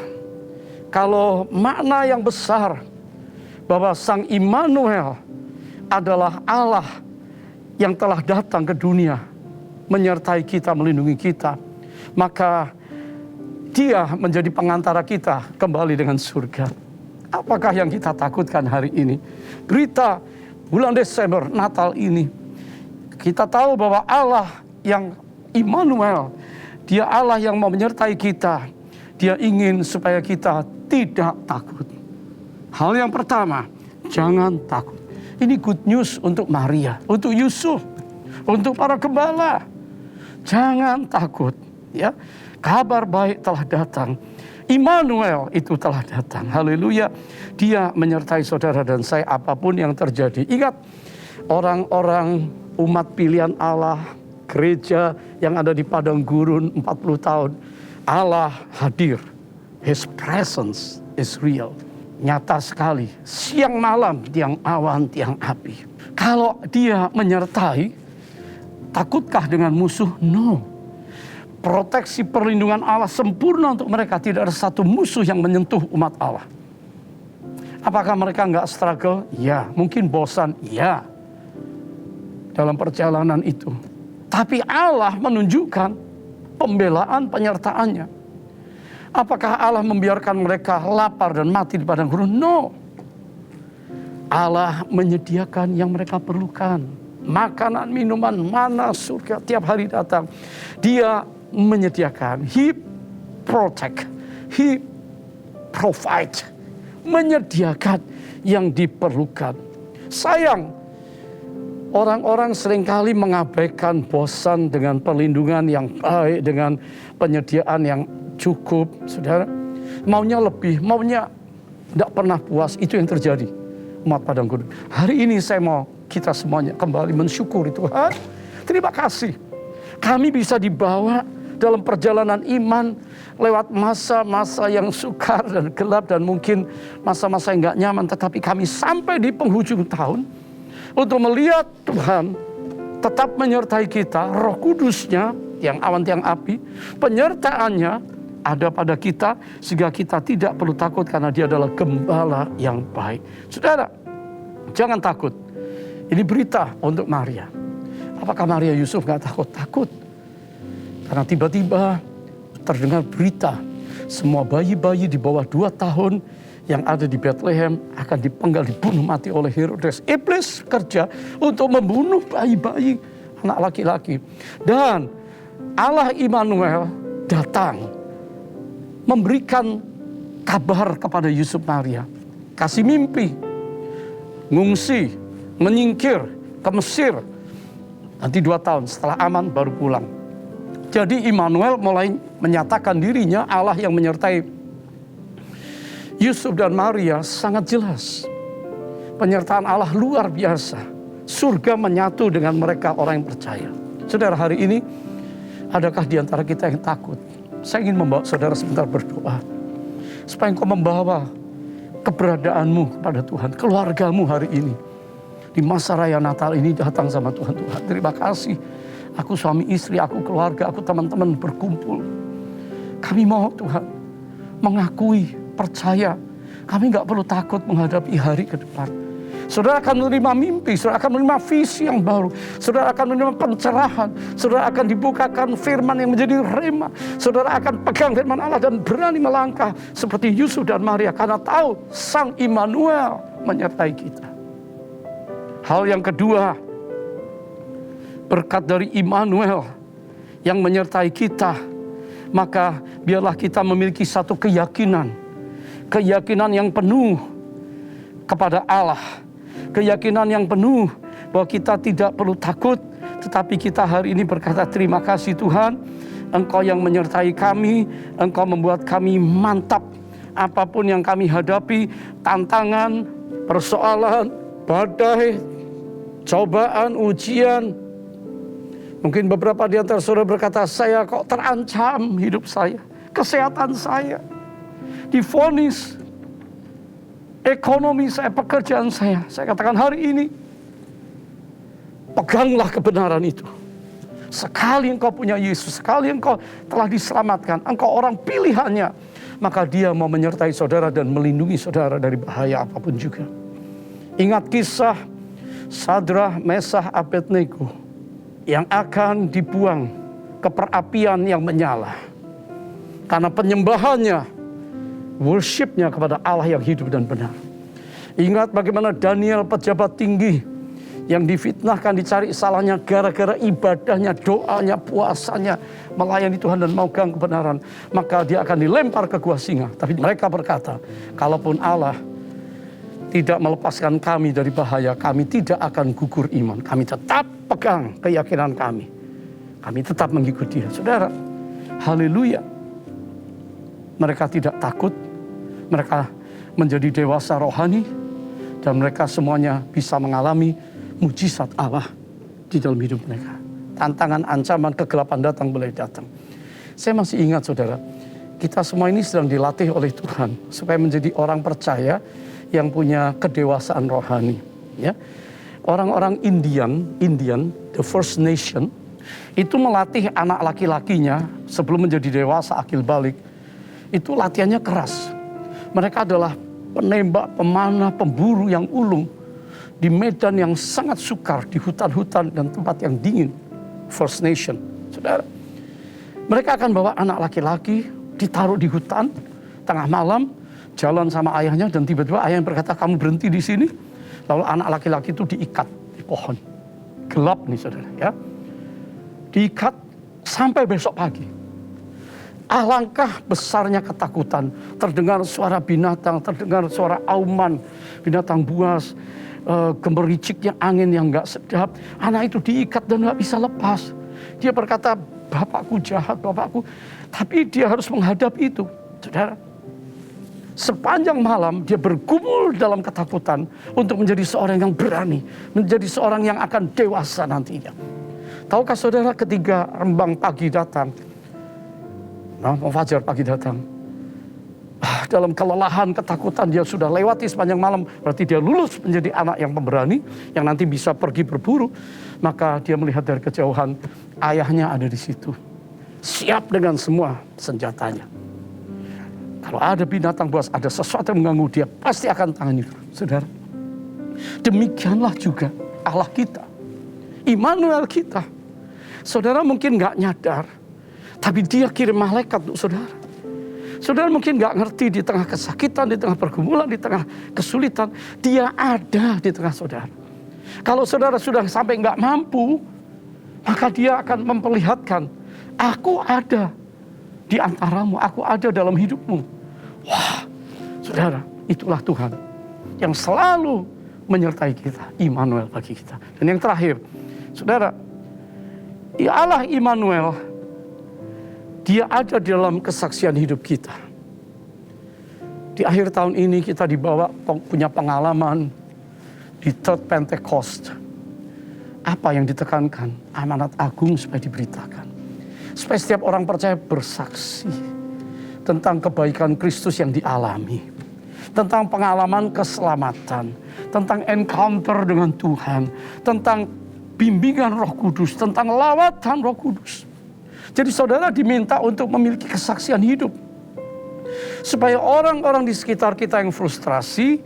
Kalau makna yang besar bahwa Sang Immanuel adalah Allah yang telah datang ke dunia. menyertai kita, melindungi kita, maka Dia menjadi pengantara kita kembali dengan surga. Apakah yang kita takutkan hari ini? Berita bulan Desember, Natal ini, kita tahu bahwa Allah yang Immanuel, Dia Allah yang mau menyertai kita. Dia ingin supaya kita tidak takut. Hal yang pertama, jangan takut. Ini good news untuk Maria, untuk Yusuf, untuk para gembala. Jangan takut, ya. Kabar baik telah datang. Immanuel itu telah datang. Haleluya. Dia menyertai saudara dan saya apapun yang terjadi. Ingat, orang-orang umat pilihan Allah, gereja yang ada di padang gurun 40 tahun. Allah hadir. His presence is real. Nyata sekali. Siang malam, tiang awan, tiang api. Kalau Dia menyertai, takutkah dengan musuh? No. Proteksi perlindungan Allah sempurna untuk mereka. Tidak ada satu musuh yang menyentuh umat Allah. Apakah mereka nggak struggle? Ya. Mungkin bosan? Ya. Dalam perjalanan itu. Tapi Allah menunjukkan pembelaan penyertaannya. Apakah Allah membiarkan mereka lapar dan mati di padang gurun? No. Allah menyediakan yang mereka perlukan. Makanan, minuman, mana surga tiap hari datang. Dia menyediakan. He protect. He provide. Menyediakan yang diperlukan. Sayang, orang-orang seringkali mengabaikan, bosan dengan perlindungan yang baik, dengan penyediaan yang cukup. Saudara, maunya lebih, maunya tidak pernah puas. Itu yang terjadi umat padang gurun. Hari ini saya mau kita semuanya kembali mensyukuri Tuhan. Terima kasih. Kami bisa dibawa dalam perjalanan iman lewat masa-masa yang sukar dan gelap dan mungkin masa-masa yang gak nyaman. Tetapi kami sampai di penghujung tahun untuk melihat Tuhan tetap menyertai kita. Roh Kudusnya yang awan tiang api, penyertaannya ada pada kita sehingga kita tidak perlu takut karena Dia adalah gembala yang baik. Saudara, jangan takut. Ini berita untuk Maria. Apakah Maria Yusuf gak takut? Takut. Karena tiba-tiba terdengar berita semua bayi-bayi di bawah 2 tahun yang ada di Bethlehem akan dipenggal, dibunuh mati oleh Herodes. Iblis kerja untuk membunuh bayi-bayi anak laki-laki. Dan Allah Immanuel datang memberikan kabar kepada Yusuf Maria. Kasih mimpi, ngungsi, menyingkir ke Mesir. Nanti 2 tahun setelah aman baru pulang. Jadi Immanuel mulai menyatakan dirinya Allah yang menyertai Yusuf dan Maria sangat jelas. Penyertaan Allah luar biasa. Surga menyatu dengan mereka orang yang percaya. Saudara, hari ini adakah di antara kita yang takut? Saya ingin membawa saudara sebentar berdoa. Supaya engkau membawa keberadaanmu kepada Tuhan. Keluargamu hari ini. Di masa raya Natal ini datang sama Tuhan. Tuhan, terima kasih. Aku suami istri, aku keluarga, aku teman-teman berkumpul. Kami mau Tuhan mengakui, percaya. Kami gak perlu takut menghadapi hari ke depan. Saudara akan menerima mimpi, saudara akan menerima visi yang baru. Saudara akan menerima pencerahan. Saudara akan dibukakan firman yang menjadi rema. Saudara akan pegang firman Allah dan berani melangkah seperti Yusuf dan Maria. Karena tahu Sang Immanuel menyertai kita. Hal yang kedua, berkat dari Immanuel yang menyertai kita, maka biarlah kita memiliki satu keyakinan. Keyakinan yang penuh kepada Allah. Keyakinan yang penuh bahwa kita tidak perlu takut. Tetapi kita hari ini berkata, terima kasih Tuhan. Engkau yang menyertai kami. Engkau membuat kami mantap. Apapun yang kami hadapi, tantangan, persoalan, badai, cobaan, ujian. Mungkin beberapa di antara saudara berkata, saya kok terancam hidup saya, kesehatan saya, divonis, ekonomi saya, pekerjaan saya. Saya katakan hari ini, peganglah kebenaran itu. Sekali engkau punya Yesus, sekali engkau telah diselamatkan, engkau orang pilihannya, maka Dia mau menyertai saudara dan melindungi saudara dari bahaya apapun juga. Ingat kisah Sadrah, Mesah, Abednego. yang akan dibuang ke perapian yang menyala. Karena penyembahannya, worshipnya kepada Allah yang hidup dan benar. Ingat bagaimana Daniel pejabat tinggi yang difitnahkan, dicari salahnya gara-gara ibadahnya, doanya, puasanya, melayani Tuhan dan memegang kebenaran. Maka dia akan dilempar ke gua singa. Tapi mereka berkata, kalaupun Allah tidak melepaskan kami dari bahaya, kami tidak akan gugur iman. Kami tetap pegang keyakinan kami. Kami tetap mengikuti dia. Saudara, haleluya. Mereka tidak takut. Mereka menjadi dewasa rohani. Dan mereka semuanya bisa mengalami mujizat Allah di dalam hidup mereka. Tantangan, ancaman, kegelapan datang boleh datang. Saya masih ingat saudara, kita semua ini sedang dilatih oleh Tuhan supaya menjadi orang percaya yang punya kedewasaan rohani. Ya, orang-orang Indian, the First Nation, itu melatih anak laki-lakinya sebelum menjadi dewasa akil balik. Itu latihannya keras. Mereka adalah penembak, pemanah, pemburu yang ulung di medan yang sangat sukar, di hutan-hutan dan tempat yang dingin. First Nation, saudara. Mereka akan bawa anak laki-laki, ditaruh di hutan, tengah malam, jalan sama ayahnya, dan tiba-tiba ayah yang berkata, kamu berhenti di sini. Lalu anak laki-laki itu diikat di pohon. Gelap nih saudara ya. Diikat sampai besok pagi. Alangkah besarnya ketakutan. Terdengar suara binatang, terdengar suara auman, binatang buas, gemericiknya angin yang gak sedap. Anak itu diikat dan gak bisa lepas. Dia berkata, bapakku jahat, bapakku. Tapi dia harus menghadap itu, saudara. Sepanjang malam dia bergumul dalam ketakutan untuk menjadi seorang yang berani, menjadi seorang yang akan dewasa nantinya. Tahukah saudara, ketika rembang pagi datang, fajar pagi datang, dalam kelelahan, ketakutan dia sudah lewati sepanjang malam, berarti dia lulus menjadi anak yang pemberani, yang nanti bisa pergi berburu. Maka dia melihat dari kejauhan, ayahnya ada di situ, siap dengan semua senjatanya. Kalau ada binatang buas, ada sesuatu yang mengganggu, dia pasti akan tangani. Saudara, demikianlah juga Allah kita, Immanuel kita. Saudara mungkin gak nyadar, tapi dia kirim malaikat untuk saudara. Saudara mungkin gak ngerti, di tengah kesakitan, di tengah pergumulan, di tengah kesulitan, dia ada di tengah saudara. Kalau saudara sudah sampai gak mampu, maka dia akan memperlihatkan, aku ada di antaramu, aku ada dalam hidupmu. Wah, saudara, itulah Tuhan yang selalu menyertai kita, Immanuel bagi kita. Dan yang terakhir, saudara, Allah Immanuel, dia ada di dalam kesaksian hidup kita. Di akhir tahun ini kita dibawa punya pengalaman di Third Pentecost. Apa yang ditekankan? Amanat agung supaya diberitakan. Supaya setiap orang percaya bersaksi tentang kebaikan Kristus yang dialami, tentang pengalaman keselamatan, tentang encounter dengan Tuhan, tentang bimbingan Roh Kudus, tentang lawatan Roh Kudus. Jadi saudara diminta untuk memiliki kesaksian hidup, supaya orang-orang di sekitar kita yang frustrasi,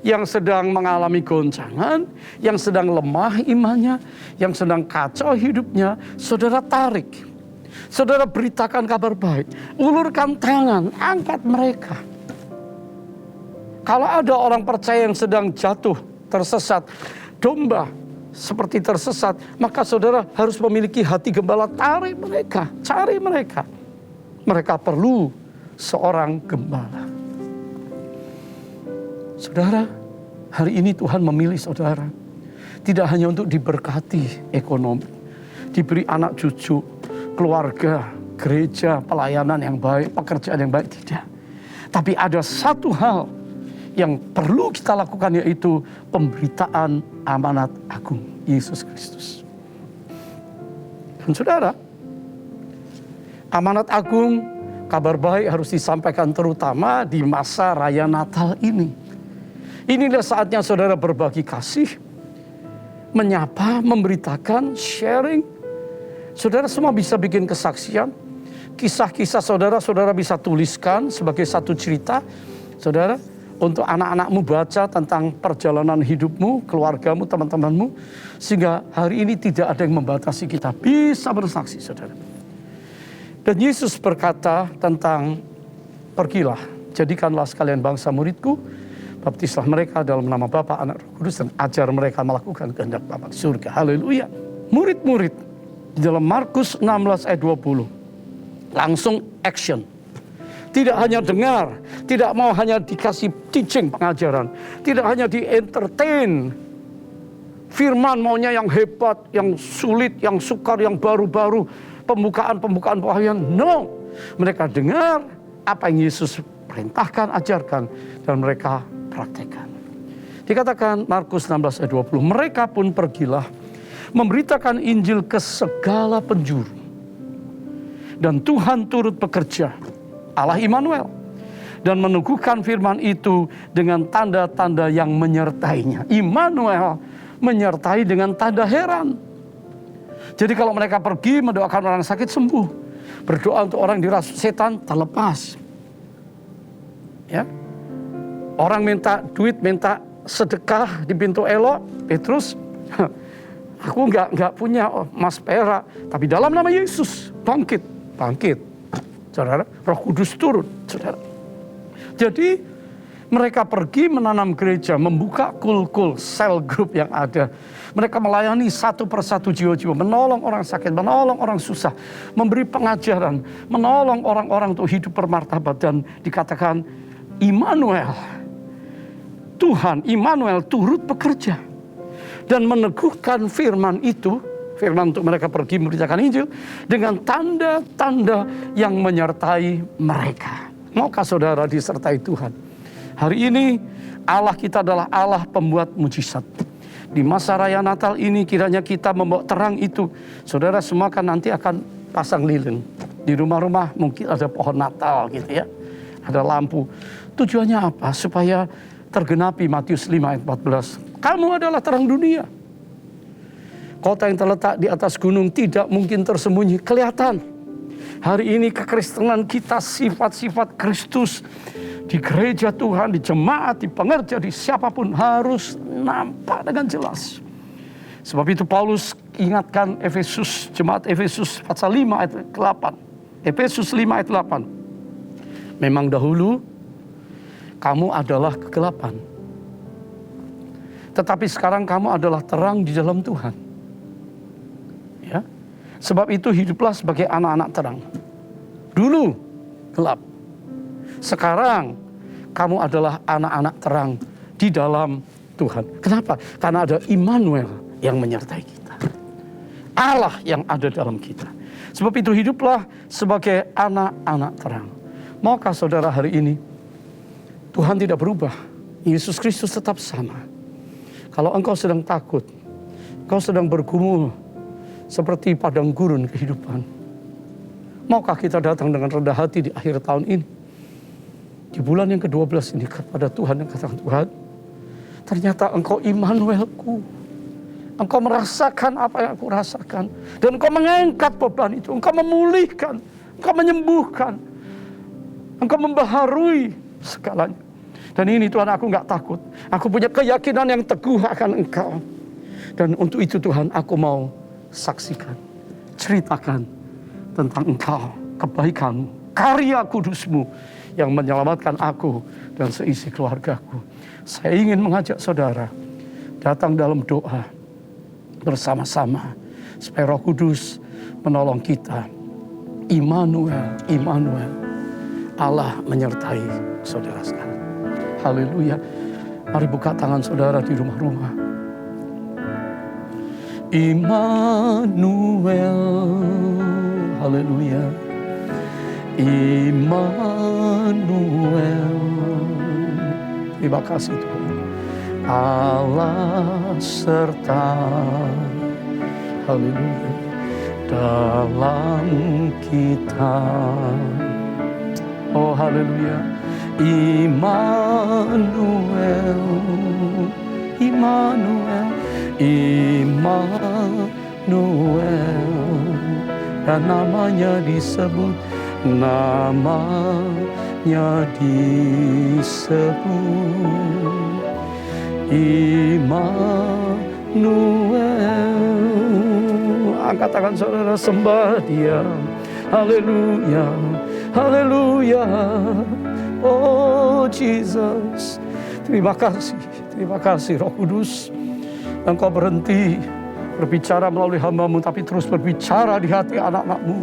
yang sedang mengalami goncangan, yang sedang lemah imannya, yang sedang kacau hidupnya, saudara tarik. Saudara beritakan kabar baik, ulurkan tangan, angkat mereka. Kalau ada orang percaya yang sedang jatuh, tersesat, domba seperti tersesat, maka saudara harus memiliki hati gembala, tarik mereka, cari mereka. Mereka perlu seorang gembala. Saudara, hari ini Tuhan memilih saudara, tidak hanya untuk diberkati ekonomi, diberi anak cucu, keluarga, gereja, pelayanan yang baik, pekerjaan yang baik, tidak. Tapi ada satu hal yang perlu kita lakukan, yaitu pemberitaan amanat agung Yesus Kristus. Dan saudara, amanat agung, kabar baik harus disampaikan terutama di masa raya Natal ini. Inilah saatnya saudara berbagi kasih, menyapa, memberitakan, sharing. Saudara semua bisa bikin kesaksian. Kisah-kisah saudara bisa tuliskan sebagai satu cerita. Saudara, untuk anak-anakmu baca tentang perjalanan hidupmu, keluargamu, teman-temanmu, sehingga hari ini tidak ada yang membatasi kita bisa bersaksi, saudara. Dan Yesus berkata tentang pergilah, jadikanlah sekalian bangsa muridku, baptislah mereka dalam nama Bapa, Anak, Roh Kudus, dan ajar mereka melakukan kehendak Bapa di surga. Haleluya. Murid-murid di dalam Markus 16 ayat 20 langsung action. Tidak hanya dengar, tidak mau hanya dikasih teaching, pengajaran, tidak hanya di-entertain. Firman maunya yang hebat, yang sulit, yang sukar, yang baru-baru, pembukaan wahyan. No, mereka dengar apa yang Yesus perintahkan, ajarkan, dan mereka praktekkan. Dikatakan Markus 16 ayat 20, mereka pun pergilah memberitakan Injil ke segala penjuru. Dan Tuhan turut bekerja, Allah Immanuel, dan meneguhkan firman itu dengan tanda-tanda yang menyertainya. Immanuel menyertai dengan tanda heran. Jadi kalau mereka pergi mendoakan orang sakit sembuh, berdoa untuk orang dirasuk setan terlepas. Ya, orang minta duit, minta sedekah di pintu elok, Petrus, aku nggak punya emas perak, tapi dalam nama Yesus bangkit. Saudara, Roh Kudus turun, saudara. Jadi mereka pergi menanam gereja, membuka kul-kul, sel grup yang ada. Mereka melayani satu persatu jiwa-jiwa, menolong orang sakit, menolong orang susah, memberi pengajaran, menolong orang-orang untuk hidup bermartabat. Dan dikatakan Immanuel, Tuhan Immanuel turut bekerja dan meneguhkan firman itu, firman untuk mereka pergi memberitakan Injil dengan tanda-tanda yang menyertai mereka. Maukah saudara disertai Tuhan? Hari ini Allah kita adalah Allah pembuat mujizat. Di masa raya Natal ini kiranya kita membawa terang itu. Saudara semua kan nanti akan pasang lilin. Di rumah-rumah mungkin ada pohon Natal gitu ya. Ada lampu. Tujuannya apa? Supaya tergenapi Matius 5 ayat 14. Kamu adalah terang dunia. Kota yang terletak di atas gunung tidak mungkin tersembunyi, kelihatan. Hari ini kekristenan kita, sifat-sifat Kristus di gereja Tuhan, di jemaat, di pengerja, di siapapun harus nampak dengan jelas. Sebab itu Paulus ingatkan Efesus, jemaat Efesus pasal 5 ayat 8. Efesus 5 ayat 8. Memang dahulu kamu adalah kegelapan, tetapi sekarang kamu adalah terang di dalam Tuhan. Ya. Sebab itu hiduplah sebagai anak-anak terang. Dulu gelap, sekarang kamu adalah anak-anak terang di dalam Tuhan. Kenapa? Karena ada Immanuel yang menyertai kita, Allah yang ada dalam kita. Sebab itu hiduplah sebagai anak-anak terang. Maukah saudara hari ini Tuhan tidak berubah, Yesus Kristus tetap sama. Kalau engkau sedang takut, engkau sedang bergumul seperti padang gurun kehidupan, maukah kita datang dengan rendah hati di akhir tahun ini, di bulan yang ke-12 ini kepada Tuhan yang katakan, Tuhan, ternyata engkau Immanuelku. Engkau merasakan apa yang aku rasakan, dan engkau mengangkat beban itu, engkau memulihkan, engkau menyembuhkan, engkau membaharui segalanya. Dan ini Tuhan, aku gak takut, aku punya keyakinan yang teguh akan engkau. Dan untuk itu Tuhan, aku mau saksikan, ceritakan tentang engkau, kebaikanmu, karya kudusmu yang menyelamatkan aku dan seisi keluargaku. Saya ingin mengajak saudara datang dalam doa bersama-sama supaya Roh Kudus menolong kita. Immanuel, Immanuel, Allah menyertai saudara sekalian. Haleluya. Mari buka tangan saudara di rumah-rumah. Immanuel, haleluya. Immanuel, terima kasih Tuhan. Allah serta, haleluya, dalam kita. Oh haleluya. Immanuel, Immanuel, Immanuel, dan namanya disebut nama disebut Immanuel. Angkat tangan saudara, sembah Dia. Haleluya, haleluya. Oh Jesus, terima kasih Roh Kudus. Engkau berhenti berbicara melalui hamba-Mu, tapi terus berbicara di hati anak-anak-Mu.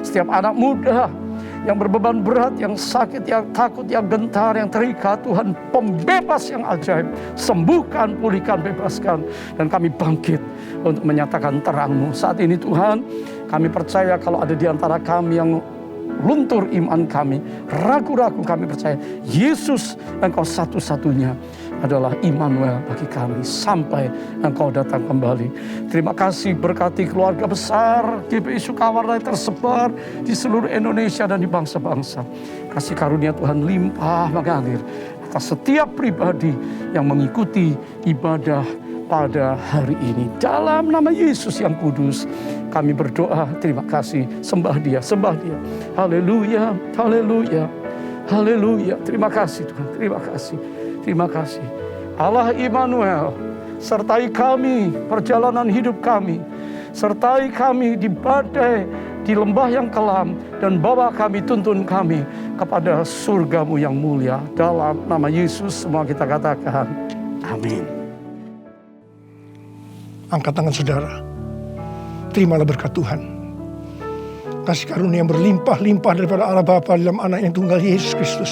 Setiap anak muda yang berbeban berat, yang sakit, yang takut, yang gentar, yang terikat, Tuhan pembebas yang ajaib. Sembuhkan, pulihkan, bebaskan. Dan kami bangkit untuk menyatakan terang-Mu. Saat ini Tuhan, kami percaya kalau ada di antara kami yang luntur iman kami, ragu-ragu, kami percaya Yesus Engkau satu-satunya adalah Immanuel bagi kami sampai Engkau datang kembali. Terima kasih, berkati keluarga besar GPI Sukawarna tersebar di seluruh Indonesia dan di bangsa-bangsa. Kasih karunia Tuhan limpah mengalir atas setiap pribadi yang mengikuti ibadah pada hari ini. Dalam nama Yesus yang kudus, kami berdoa, terima kasih. Sembah Dia, sembah Dia. Haleluya, haleluya, haleluya. Terima kasih Tuhan, terima kasih. Terima kasih. Allah Immanuel, sertai kami perjalanan hidup kami. Sertai kami di badai, di lembah yang kelam. Dan bawa kami, tuntun kami kepada surga-Mu yang mulia. Dalam nama Yesus semua kita katakan, amin. Angkat tangan saudara. Terimalah berkat Tuhan. Kasih karunia yang berlimpah-limpah daripada Allah Bapa dalam Anak yang tunggal Yesus Kristus.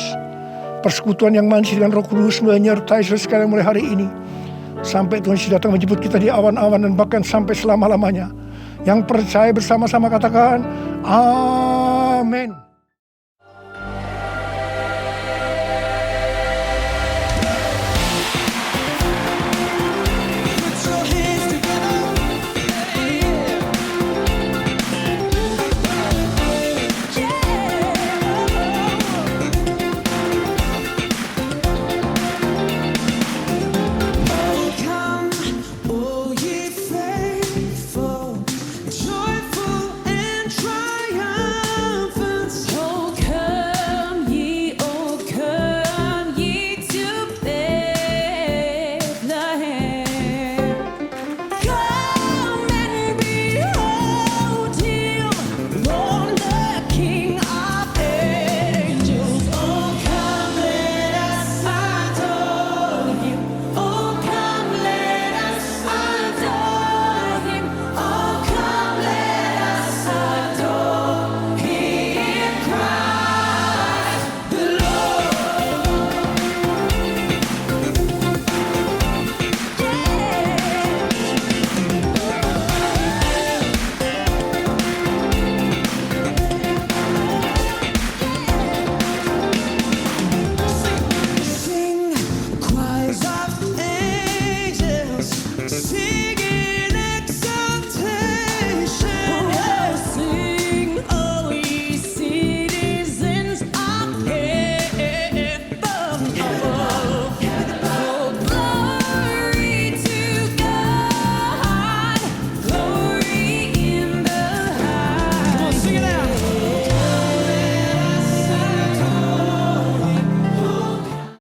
Persekutuan yang manis dengan Roh Kudus menyertai saudara sekalian mulai hari ini. Sampai Tuhan Yesus datang menjemput kita di awan-awan dan bahkan sampai selama-lamanya. Yang percaya bersama-sama katakan, amin.